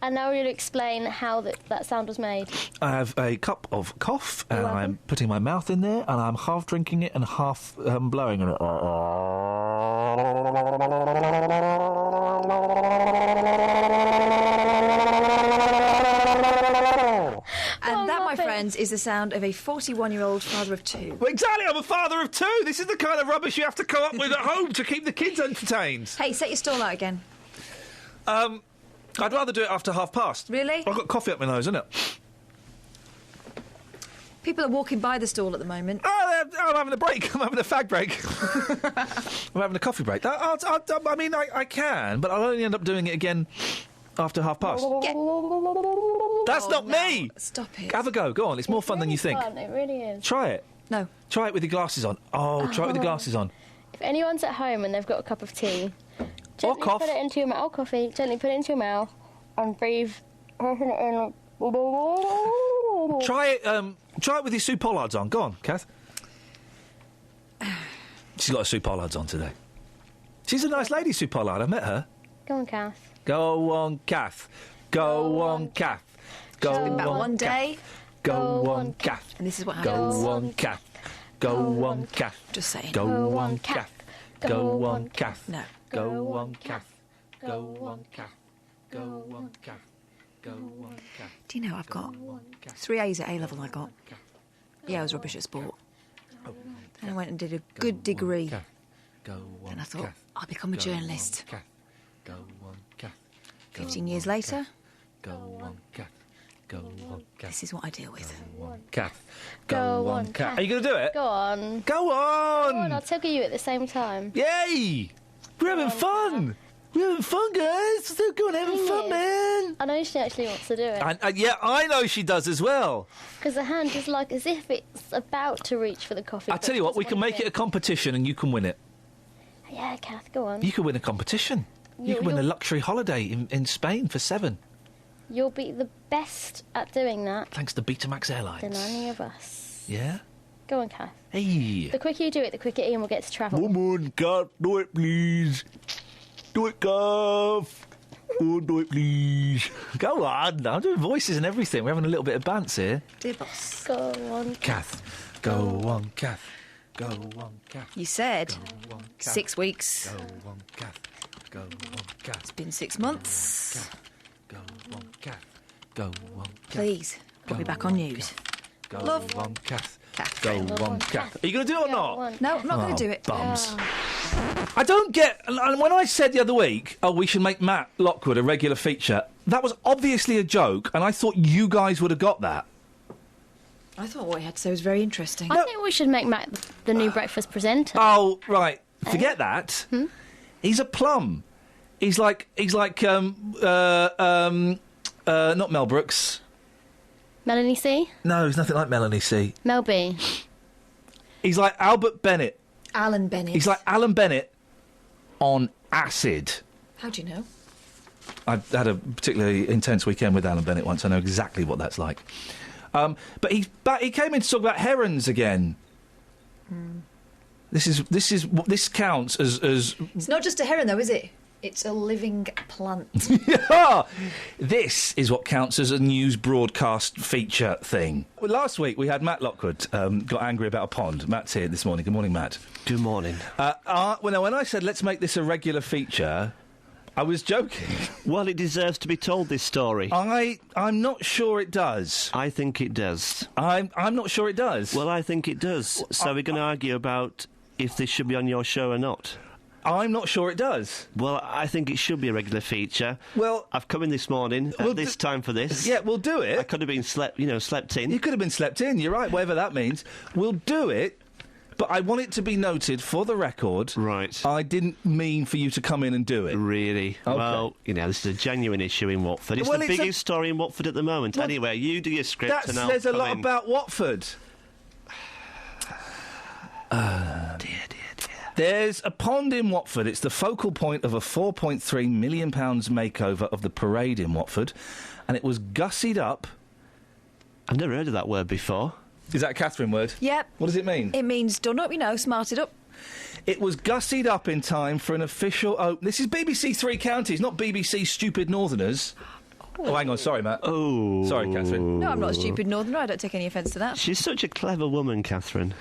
And now we'll explain how that sound was made. I have a cup of cough, and I'm putting my mouth in there, and I'm half drinking it and half blowing on it. And that, my friends, is the sound of a 41-year-old father of two. Well, exactly, I'm a father of two. This is the kind of rubbish you have to come up with at home to keep the kids entertained. Hey, set your stall out again. I'd rather do it after past. Really? I've got coffee up my nose, isn't it? People are walking by the stall at the moment. Oh, I'm having a break. I'm having a fag break. I'm having a coffee break. I mean, I can, but I'll only end up doing it again after past. That's not me! Stop it. Have a go. Go on. It's more fun than you think. Fun. It really is. Try it. No. Try it with your glasses on. Oh, try it with your glasses on. If anyone's at home and they've got a cup of tea, Or gently cough. put it into your mouth. Or coffee. Gently put it into your mouth and breathe. Try it with your Sue Pollards on. Go on, Kath. She's got her Sue Pollards on today. She's a nice lady, Sue Pollard. I met her. Go on, Kath. Go on, Kath. Go on, Kath. Go It's been about on, one day. Go on, Kath. And this is what Go happens. on, Kath. Go on, Kath. Just saying. Go on, Kath. Go on, Kath. No. Go on, Kath. Go on, Kath. Go on, Kath. Go on, Kath. Do you know, I've got 3 A's at A-level I got. Yeah, I was rubbish at sport. Then I went and did a good degree. And I thought, I'll become a journalist. Go on, Kath. 15 years later, Go on, Kath. Go on, Kath. this is what I deal with. Kath. Go on, Kath. Are you going to do it? Go on. Go on! Go on, I'll tickle you at the same time. Yay! We're having fun! We're having fun, guys! Still going having fun, man! I know she actually wants to do it. Yeah, I know she does as well. Because the hand is like as if it's about to reach for the coffee. I tell you what, we can make it a competition and you can win it. Yeah, Kath, go on. You can win a competition. You can win a luxury holiday in Spain for 7. You'll be the best at doing that Thanks to Betamax Airlines. than any of us. Yeah? Go on, Kath. Hey. The quicker you do it, the quicker Iain will get to travel. Come on, Kath, do it, please. Do it, Kath. Oh, do it, please. Go on. I'm doing voices and everything. We're having a little bit of bants here. Dear boss. Go on, Kath. Go on, Kath. Go on, Kath. You said Go on, Kath. 6 weeks. Go on, Kath. Go on, Kath. It's been 6 months. Go on, Kath. Go on, Kath. Please, put me back on news. Go Love. on, Kath. Kath. Go on, Kath. Are you going to do it or not? No, I'm not going to do it. Bums. I don't get... And when I said the other week, we should make Matt Lockwood a regular feature, that was obviously a joke, and I thought you guys would have got that. I thought what he had to say was very interesting. I think we should make Matt the new breakfast presenter. Oh, right. Forget that. He's a plum. He's like not Mel Brooks. Melanie C? No, he's nothing like Melanie C. Mel B? He's like Albert Bennett. Alan Bennett. He's like Alan Bennett on acid. How do you know? I had a particularly intense weekend with Alan Bennett once. I know exactly what that's like. But he came in to talk about herons again. This counts as. It's not just a heron, though, is it? It's a living plant. Yeah! This is what counts as a news broadcast feature thing. Well, last week we had Matt Lockwood got angry about a pond. Matt's here this morning. Good morning, Matt. Good morning. When I said let's make this a regular feature, I was joking. Well, it deserves to be told, this story. I'm not sure it does. I think it does. I'm not sure it does. Well, I think it does. So we're going to argue about if this should be on your show or not. I'm not sure it does. Well, I think it should be a regular feature. Well, I've come in this morning at this time for this. Yeah, we'll do it. I could have been slept in. You could have been slept in. You're right. Whatever that means, we'll do it. But I want it to be noted for the record. Right. I didn't mean for you to come in and do it. Really? Okay. Well, this is a genuine issue in Watford. It's the biggest story in Watford at the moment. Well, anyway, you do your script and I'll says a come lot in. about Watford. Dear. There's a pond in Watford. It's the focal point of a £4.3 million makeover of the parade in Watford, and it was gussied up. I've never heard of that word before. Is that a Catherine word? Yep. What does it mean? It means done up, smarted up. It was gussied up in time for an official open. This is BBC Three Counties, not BBC Stupid Northerners. Oh, hang on. Sorry, Matt. Oh. Sorry, Catherine. No, I'm not a stupid northerner. I don't take any offence to that. She's such a clever woman, Catherine.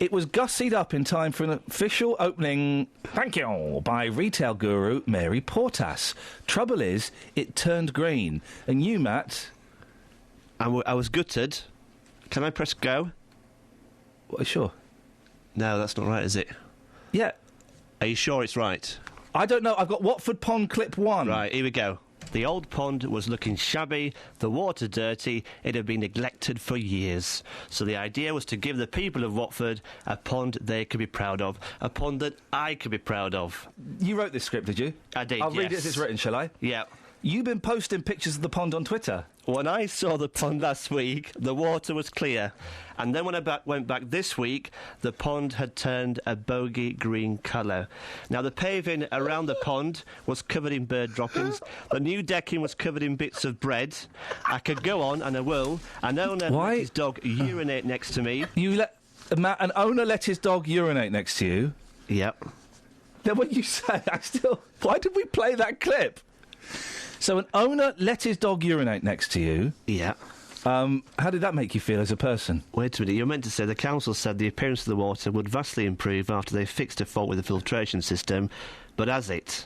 It was gussied up in time for an official opening, thank you, by retail guru Mary Portas. Trouble is, it turned green. And you, Matt... I was gutted. Can I press go? Sure. No, that's not right, is it? Yeah. Are you sure it's right? I don't know. I've got Watford Pond clip 1. Right, here we go. The old pond was looking shabby, the water dirty, it had been neglected for years. So the idea was to give the people of Watford a pond they could be proud of, a pond that I could be proud of. You wrote this script, did you? I did, I'll read it as it's written, shall I? Yeah. You've been posting pictures of the pond on Twitter. When I saw the pond last week, the water was clear. And then when I went back this week, the pond had turned a bogey green colour. Now, the paving around the pond was covered in bird droppings. The new decking was covered in bits of bread. I could go on, and I will. An owner let his dog urinate next to me. An owner let his dog urinate next to you? Yep. Then when you say, why did we play that clip? So an owner let his dog urinate next to you. Yeah. How did that make you feel as a person? Wait a minute, you're meant to say the council said the appearance of the water would vastly improve after they fixed a fault with the filtration system, but has it?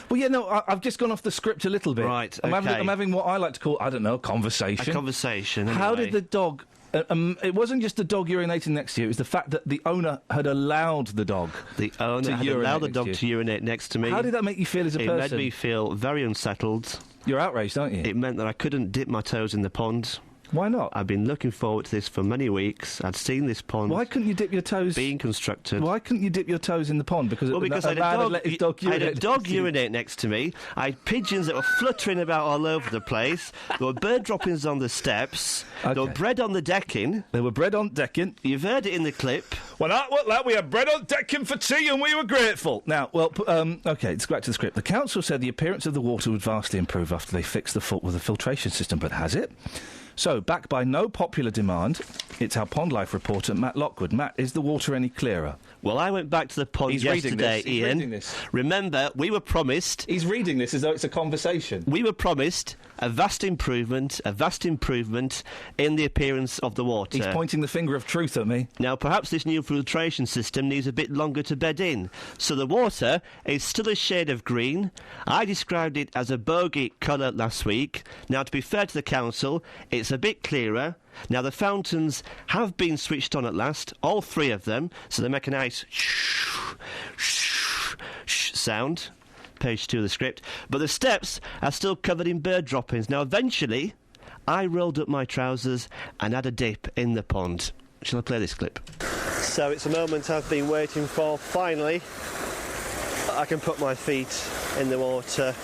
Well, yeah, no, I've just gone off the script a little bit. Right, I'm okay. having what I like to call, I don't know, a conversation. A conversation, anyway. How did the dog... it wasn't just the dog urinating next to you, it was the fact that the owner had allowed the dog The owner had allowed the dog to urinate next to me. How did that make you feel as a person? It made me feel very unsettled. You're outraged, aren't you? It meant that I couldn't dip my toes in the pond. Why not? I've been looking forward to this for many weeks. I'd seen this pond. Why couldn't you dip your toes? Being constructed. Why couldn't you dip your toes in the pond? Because I had a dog urinate next to me. I had pigeons that were fluttering about all over the place. There were bird droppings on the steps. Okay. There were bread on the decking. You've heard it in the clip. When I went there, we had bread on decking for tea and we were grateful. Now, OK, let's go back to the script. The council said the appearance of the water would vastly improve after they fixed the fault with the filtration system, but has it? So, backed by no popular demand, it's our Pond Life reporter, Matt Lockwood. Matt, is the water any clearer? Well, I went back to the pond yesterday, He's Iain. reading this. Remember, we were promised... He's reading this as though it's a conversation. We were promised a vast improvement in the appearance of the water. He's pointing the finger of truth at me. Now, perhaps this new filtration system needs a bit longer to bed in. So the water is still a shade of green. I described it as a bogey colour last week. Now, to be fair to the council, it's a bit clearer. Now, the fountains have been switched on at last, all 3 of them, so they make a nice sound. Page 2 of the script. But the steps are still covered in bird droppings. Now, eventually, I rolled up my trousers and had a dip in the pond. Shall I play this clip? So it's a moment I've been waiting for. Finally, I can put my feet in the water.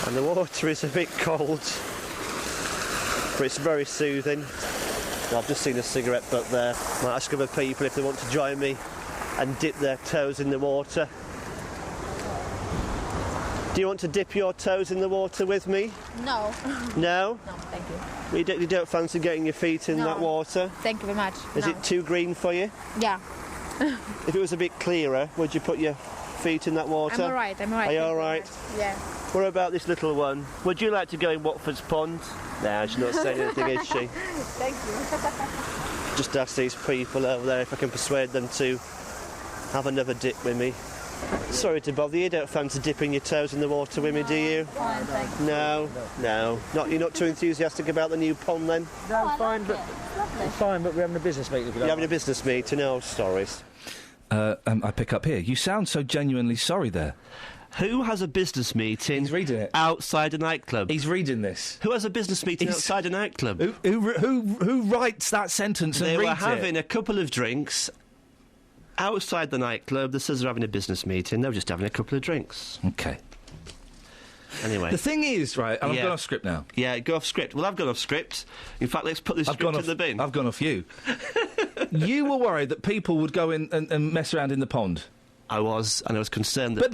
And the water is a bit cold, but it's very soothing. I've just seen a cigarette butt there. Might ask other people if they want to join me and dip their toes in the water. Do you want to dip your toes in the water with me? No. No? No, thank you. You don't fancy getting your feet in that water? Thank you very much. Is it too green for you? Yeah. If it was a bit clearer, would you put your feet in that water? I'm all right. Are you all right? Yeah. What about this little one? Would you like to go in Watford's pond? No, she's not saying anything, is she? Thank you. Just ask these people over there if I can persuade them to have another dip with me. Sorry to bother you, you don't fancy dipping your toes in the water with me, do you? Fine, thank you. No. You're not too enthusiastic about the new pond then? No, fine, but we're having a business meeting. You're having a business meeting? Oh, sorry. I pick up here. You sound so genuinely sorry there. Who has a business meeting He's reading it. outside a nightclub? He's reading this. Who has a business meeting outside a nightclub? Who writes that sentence and reads it? They were having a couple of drinks outside the nightclub. This says they're having a business meeting. They were just having a couple of drinks. OK. Anyway. The thing is, right, and I've gone off script now. Yeah, go off script. Well, I've gone off script. In fact, let's put this script in the bin. I've gone off you. You were worried that people would go in and mess around in the pond. I was, and I was concerned that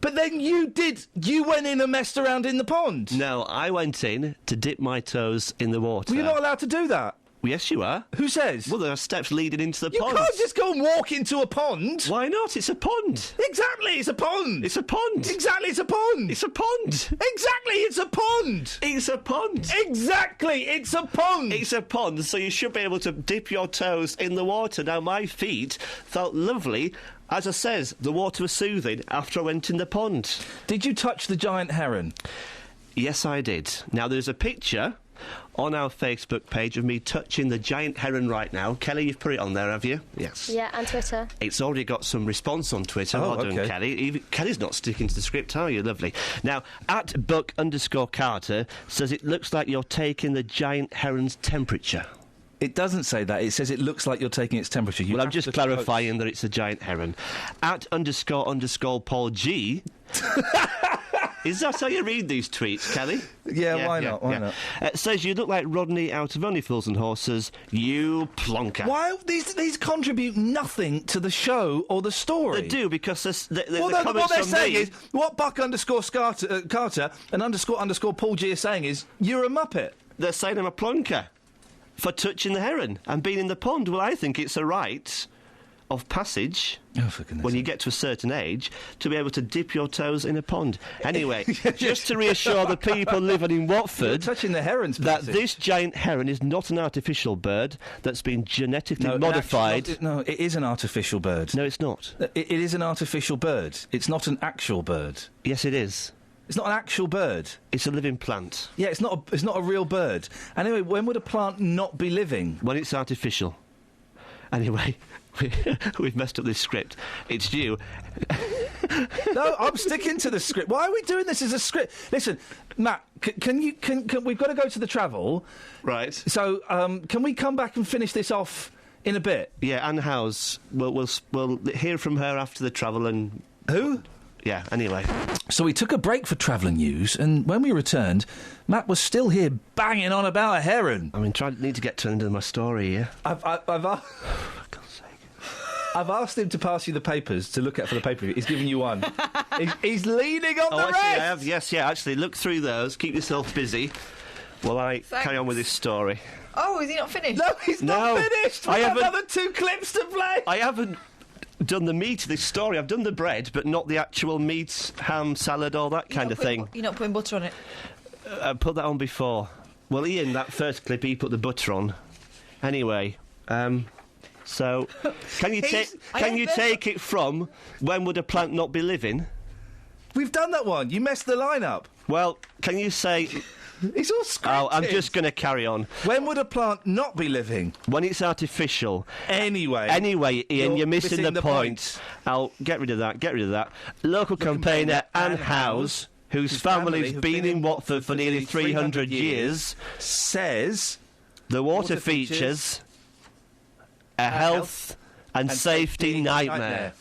But then you did. You went in and messed around in the pond. No, I went in to dip my toes in the water. Well, you're not allowed to do that. Well, yes, you are. Who says? Well, there are steps leading into the pond. You can't just go and walk into a pond. Why not? It's a pond. Exactly, it's a pond. It's a pond. Exactly, it's a pond. It's a pond. Exactly, it's a pond. It's a pond. Exactly, it's a pond. It's a pond, so you should be able to dip your toes in the water. Now, my feet felt lovely. As I says, the water was soothing after I went in the pond. Did you touch the giant heron? Yes, I did. Now, there's a picture on our Facebook page of me touching the giant heron right now. Kelly, you've put it on there, have you? Yes. Yeah, and Twitter. It's already got some response on Twitter. Oh, well done, okay. Kelly. Kelly's not sticking to the script, are you? Lovely. Now, @Buck_Carter says it looks like you're taking the giant heron's temperature. It doesn't say that. It says it looks like you're taking its temperature. Well, I'm just clarifying that it's a giant heron. @_Paul G. Is that how you read these tweets, Kelly? Yeah, why not? Why not? Says you look like Rodney out of Only Fools and Horses, you plonker. Why these contribute nothing to the show or the story? They do, because the what comments they're from saying me... is what Buck_Carter and _ Paul G are saying is you're a muppet. They're saying I'm a plonker for touching the heron and being in the pond. Well, I think it's a rite of passage, when you get to a certain age, to be able to dip your toes in a pond. Anyway, just to reassure the people living in Watford touching the heron's that passage. this giant heron is not an artificial bird that's been genetically modified. It is an artificial bird. No, it's not. It is an artificial bird. It's not an actual bird. Yes, it is. It's not an actual bird. It's a living plant. Yeah, it's not a real bird. Anyway, when would a plant not be living? When it's artificial. Anyway, we've messed up this script. It's you. No, I'm sticking to the script. Why are we doing this as a script? Listen, Matt, can we've got to go to the travel. Right. So, can we come back and finish this off in a bit? Yeah, Anne Howes. We'll hear from her after the travel and... Who? Yeah, anyway. So we took a break for travel and news, and when we returned, Matt was still here banging on about a heron. I mean, need to get to the end of my story here. I've asked him to pass you the papers to look at for the paper. He's giving you one. he's leaning on the rest. Actually, I have. Yes, yeah. Actually, look through those. Keep yourself busy while I carry on with this story. Oh, is he not finished? No, he's not finished. We have another 2 clips to play. I haven't done the meat of this story. I've done the bread, but not the actual meat, ham, salad, all that kind of thing. You're not putting butter on it? I put that on before. Well, Ian, that first clip, he put the butter on. Anyway, so can you take it from when would a plant not be living? We've done that one. You messed the line up. Well, can you say... It's all scripted. Oh, I'm just going to carry on. When would a plant not be living? When it's artificial. Anyway, Ian, you're missing the point. I'll get rid of that. Local campaigner Anne Howes, whose family's been in Watford for nearly 300 years, says the water features a health and safety nightmare.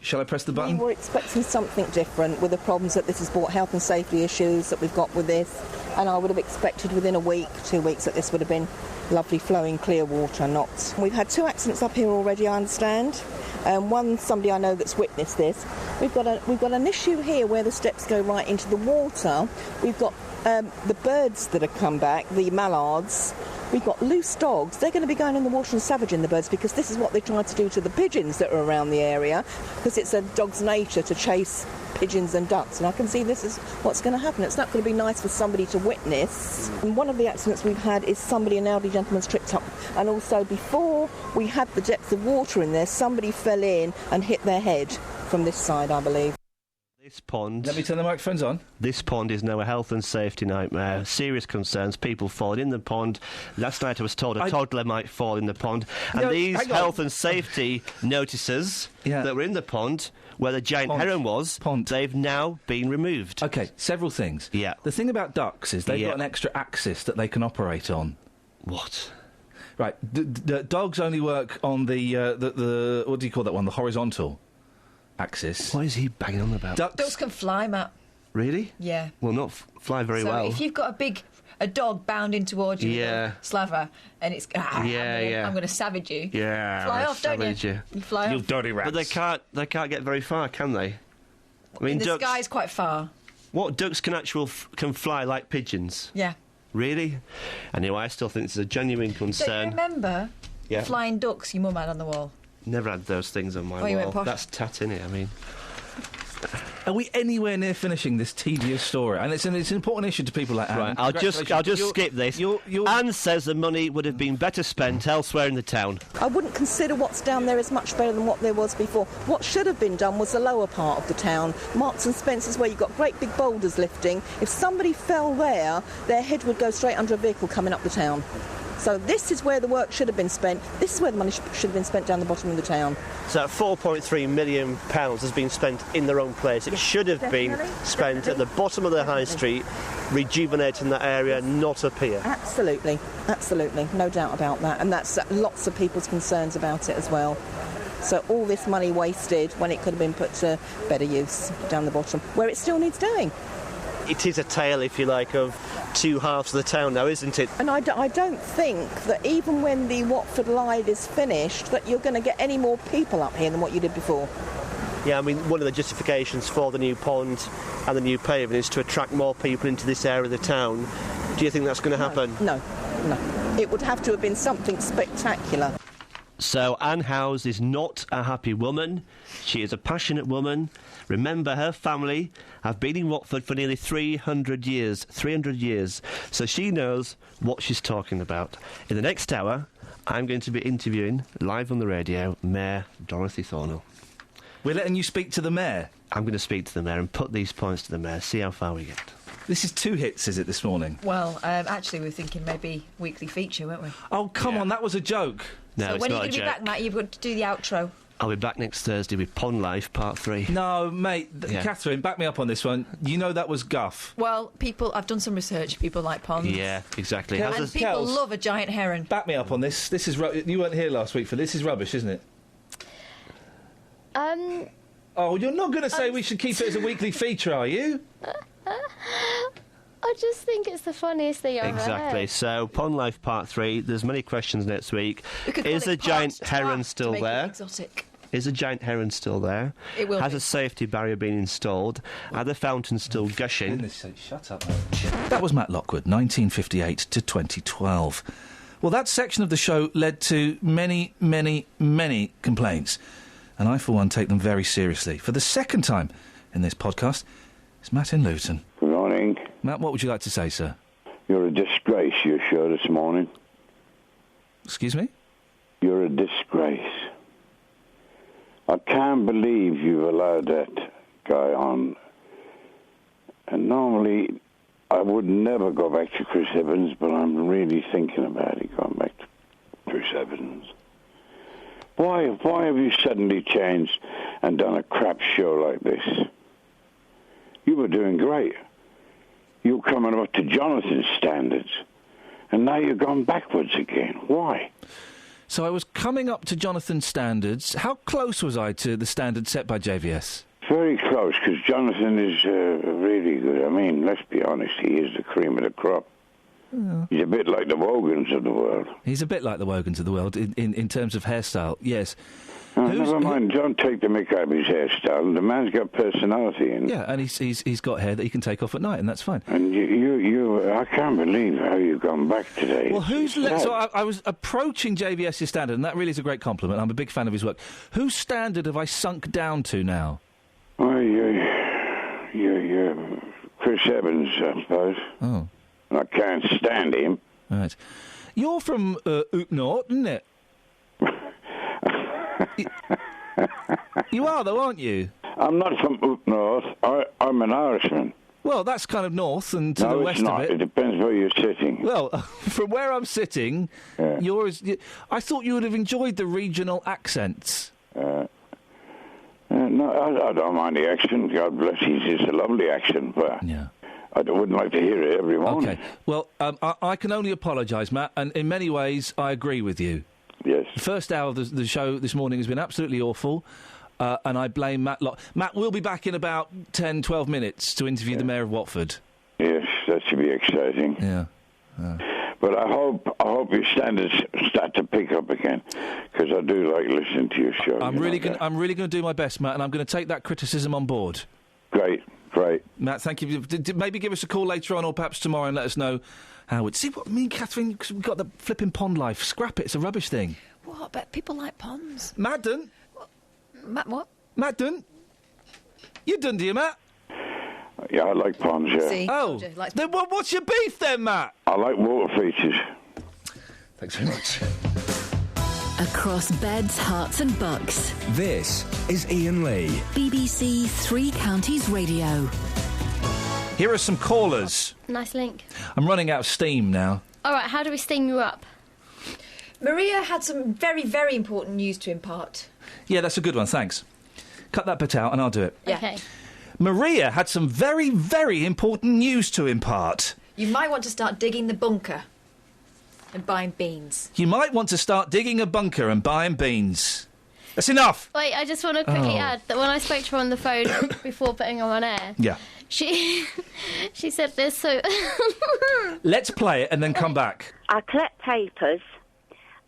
Shall I press the button? We were expecting something different with the problems that this has brought, health and safety issues that we've got with this, and I would have expected within a week, 2 weeks, that this would have been lovely flowing clear water, not... We've had 2 accidents up here already, I understand. One, somebody I know that's witnessed this. We've got an issue here where the steps go right into the water. We've got the birds that have come back, the mallards. We've got loose dogs. They're going to be going in the water and savaging the birds, because this is what they tried to do to the pigeons that are around the area, because it's a dog's nature to chase pigeons and ducks, and I can see this is what's going to happen. It's not going to be nice for somebody to witness. And one of the accidents we've had is somebody, an elderly gentleman's tripped up, and also before we had the depth of water in there, somebody fell in and hit their head from this side, I believe. This pond... Let me turn the microphones on. This pond is now a health and safety nightmare. Serious concerns. People falling in the pond. Last night I was told a toddler might fall in the pond. And these health and safety notices that were in the pond, where the giant heron was, they've now been removed. OK, several things. Yeah. The thing about ducks is they've got an extra axis that they can operate on. What? Right. Dogs only work on the what do you call that one? The horizontal axis. What is he banging on about? Ducks can fly, Matt. Really? Yeah. Will not fly very so well. if you've got a dog bounding towards you, Yeah. slaver, and it's I'm going to savage you. Yeah, Fly off, don't you? savage You fly You off. dirty rats. But they can't get very far, can they? I mean, In the ducks. sky's quite far. What ducks can fly like pigeons? Yeah. Really? Anyway, I still think it's a genuine Don't you concern. remember Yeah. flying ducks your mum had on the wall? Never had those things on my Oh, you wall. went posh. That's tat, innit? I mean, Are we anywhere near finishing this tedious story? And it's an important issue to people like Anne. right. I'll just skip this. Anne says the money would have been better spent elsewhere in the town. I wouldn't consider what's down there as much better than what there was before. What should have been done was the lower part of the town. Marks and Spencer's, where you've got great big boulders lifting. If somebody fell there, their head would go straight under a vehicle coming up the town. So this is where the work should have been spent. This is where the money should have been spent down the bottom of the town. So £4.3 million has been spent in the wrong place. It should have been spent at the bottom of the high street, rejuvenating that area, not up here. Absolutely, absolutely, no doubt about that. And that's lots of people's concerns about it as well. So all this money wasted when it could have been put to better use down the bottom, where it still needs doing. It is a tale, if you like, of two halves of the town now, isn't it? And I don't think that even when the Watford Live is finished, that you're going to get any more people up here than what you did before. Yeah, I mean, one of the justifications for the new pond and the new paving is to attract more people into this area of the town. Do you think that's going to happen? No. It would have to have been something spectacular. So Anne Howes is not a happy woman. She is a passionate woman. Remember, her family have been in Watford for nearly 300 years. 300 years. So she knows what she's talking about. In the next hour, I'm going to be interviewing, live on the radio, Mayor Dorothy Thornell. We're letting you speak to the Mayor? I'm going to speak to the Mayor and put these points to the Mayor, see how far we get. This is 2 hits, is it, this morning? Well, actually, we were thinking maybe weekly feature, weren't we? Oh, come on, that was a joke. No, so it's when are not you a going to be joke. back, Matt? You've got to do the outro. I'll be back next Thursday with Pond Life Part 3. No, mate, Yeah. Catherine, back me up on this one. You know that was guff. Well, I've done some research. People like ponds. Yeah, exactly. Yeah, And people love a giant heron. Back me up on this. This is you weren't here last week for this. Is rubbish, isn't it? Oh, you're not going to say we should keep it as a weekly feature, are you? I just think it's the funniest thing I've ever Exactly. heard. So, Pond Life Part 3, there's many questions next week. We could call Is it a giant Part heron Twat still to make it there? exotic. Is a giant heron still there? It will Has be. a safety barrier been installed? Are the fountains still gushing? Shut up, mate. That was Matt Lockwood, 1958 to 2012. Well, that section of the show led to many, many, many complaints. And I, for one, take them very seriously. For the second time in this podcast, it's Matt in Luton. Good morning. Matt, what would you like to say, sir? You're a disgrace, your show this morning. Excuse me? You're a disgrace. I can't believe you've allowed that guy on. And normally, I would never go back to Chris Evans, but I'm really thinking about it, going back to Chris Evans. Why have you suddenly changed and done a crap show like this? You were doing great. You were coming up to Jonathan's standards, and now you've gone backwards again. Why? So I was coming up to Jonathan's standards. How close was I to the standard set by JVS? Very close, because Jonathan is really good. I mean, let's be honest, he is the cream of the crop. He's a bit like the Wogans of the world. He's a bit like the Wogans of the world in terms of hairstyle, yes. Never mind, don't take the mick out of his hairstyle. The man's got personality. And Yeah, and he's got hair that he can take off at night, and that's fine. And you I can't believe how you've gone back today. Well, It's so sad. I was approaching JVS's standard, and that really is a great compliment. I'm a big fan of his work. Whose standard have I sunk down to now? Well, you're Chris Evans, I suppose. Oh. I can't stand him. Right. You're from Up North, isn't it? You are, though, aren't you? I'm not from Up North. I'm an Irishman. Well, that's kind of north and to the No, west it's not. of It it. depends where you're sitting. Well, from where I'm sitting, I thought you would have enjoyed the regional accents. No, I don't mind the accent. God bless. It's a lovely accent, but I wouldn't like to hear it every morning. Okay. Well, I can only apologise, Matt, and in many ways I agree with you. Yes. The first hour of the show this morning has been absolutely awful. and I blame Matt. Matt will be back in about 10, 12 minutes to interview the Mayor of Watford. Yes, that should be exciting. Yeah. But I hope your standards start to pick up again, because I do like listening to your show. I'm really going to do my best, Matt, and I'm going to take that criticism on board. Great. Matt, thank you. Maybe give us a call later on, or perhaps tomorrow, and let us know how it's... See what I mean, Catherine, because we've got the flipping pond life. Scrap it, it's a rubbish thing. What? But people like ponds. Madden? What? Madden? You done, do you, Matt? Yeah, I like ponds, yeah. See, oh, then what's your beef then, Matt? I like water features. Thanks very much. Across beds, hearts and bucks. This is Iain Lee. BBC Three Counties Radio. Here are some callers. Nice link. I'm running out of steam now. All right, how do we steam you up? Maria had some very, very important news to impart. Yeah, that's a good one, thanks. Cut that bit out and I'll do it. Yeah. Okay. Maria had some very, very important news to impart. You might want to start digging the bunker and buying beans. You might want to start digging a bunker and buying beans. That's enough! Wait, I just want to quickly add that when I spoke to her on the phone before putting her on air... Yeah. She said this, so... Let's play it and then come back. I collect papers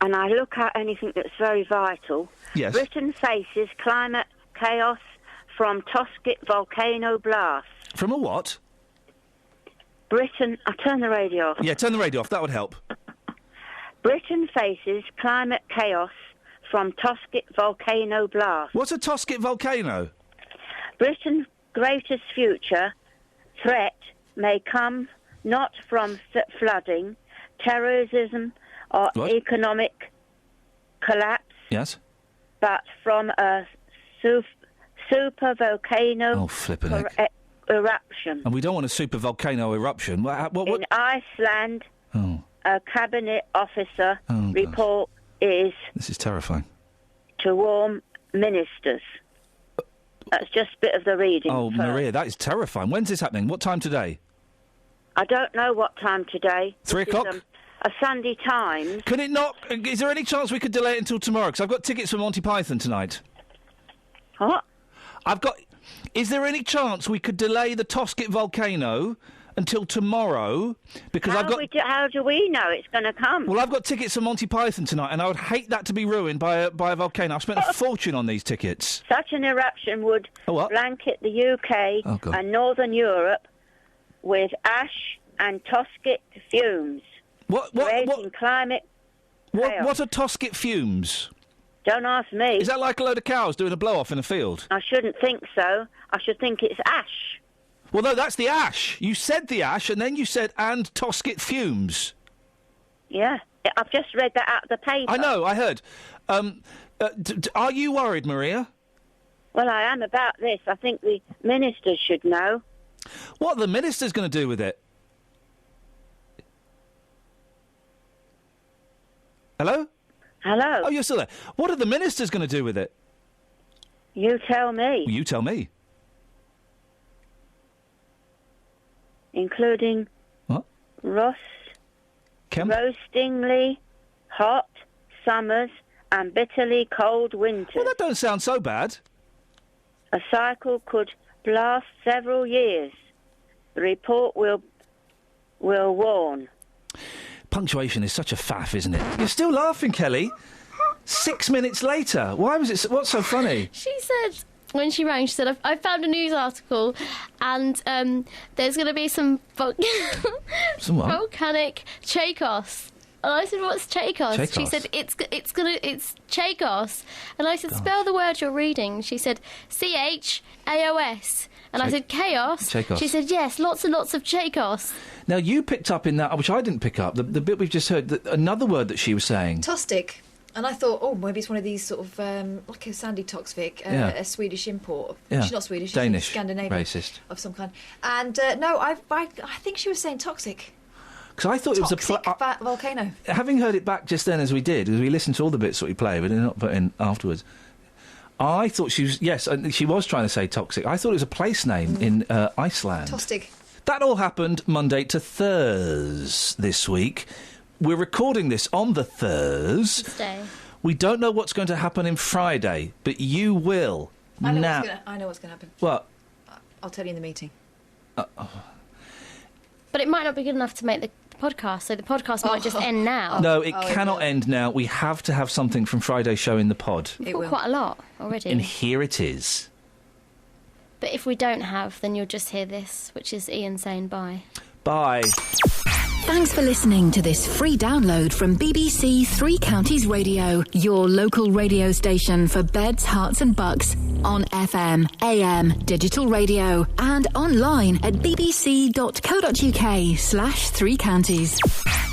and I look at anything that's very vital. Yes. Britain faces climate chaos from Toscot volcano blast. From a what? Britain... I'll turn the radio off. Yeah, turn the radio off, that would help. Britain faces climate chaos from Toscot volcano blast. What's a Toscot volcano? Britain's greatest future threat may come not from flooding, terrorism or economic collapse, yes, but from a super volcano eruption. And we don't want a super volcano eruption. What? In Iceland, a cabinet officer report is... This is terrifying. ...to warn ministers. That's just a bit of the reading. Oh, Maria, that is terrifying. When's this happening? What time today? I don't know what time today. 3 o'clock? A Sunday Times. Can it not... Is there any chance we could delay it until tomorrow? Because I've got tickets for Monty Python tonight. What? I've got... Is there any chance we could delay the Toscot volcano until tomorrow? Because I've got... How do we know it's going to come? Well, I've got tickets for Monty Python tonight, and I would hate that to be ruined by a volcano. I've spent a fortune on these tickets. Such an eruption would blanket the UK and Northern Europe with ash and Toscot fumes. Creating climate chaos. What are Toscot fumes? Don't ask me. Is that like a load of cows doing a blow-off in a field? I shouldn't think so. I should think it's ash. Well, no, that's the ash. You said the ash, and then you said, and Toscot fumes. Yeah, I've just read that out of the paper. I know, I heard. Are you worried, Maria? Well, I am about this. I think the ministers should know. What are the ministers going to do with it? Hello? Hello? Oh, you're still there. What are the ministers going to do with it? You tell me. You tell me. Including roastingly hot summers and bitterly cold winters. Well, that don't sound so bad. A cycle could last several years. The report will warn. Punctuation is such a faff, isn't it? You're still laughing, Kelly. 6 minutes later. Why was it... What's so funny? She said... When she rang, she said, I found a news article and there's going to be some volcanic Chakos. And I said, what's Chakos? She said, it's Chakos. And I said, spell the word you're reading. She said, C-H-A-O-S. And I said, chaos? Chakos. She said, yes, lots and lots of Chakos. Now, you picked up in that, which I didn't pick up, the bit we've just heard, another word that she was saying. Tostig. And I thought, oh, maybe it's one of these sort of, like a Sandy Toksvik, a Swedish import. Yeah. She's not Swedish, Danish. She's Scandinavian. Racist. Of some kind. And, no, I think she was saying toxic. Because I thought it was a... volcano. Having heard it back just then as we did, because we listened to all the bits that we played, but not put in afterwards, I thought she was... Yes, she was trying to say toxic. I thought it was a place name in Iceland. Tostig. That all happened Monday to Thursday this week. We're recording this on the Thursday. We don't know what's going to happen in Friday, but you will. I know now. I know what's going to happen. What? I'll tell you in the meeting. But it might not be good enough to make the podcast, so the podcast might just end now. No, it cannot end now. We have to have something from Friday's show in the pod. We've got quite a lot already. And here it is. But if we don't have, then you'll just hear this, which is Iain saying bye. Bye. Thanks for listening to this free download from BBC Three Counties Radio, your local radio station for beds, hearts and bucks, on FM, AM, digital radio, and online at bbc.co.uk/3counties.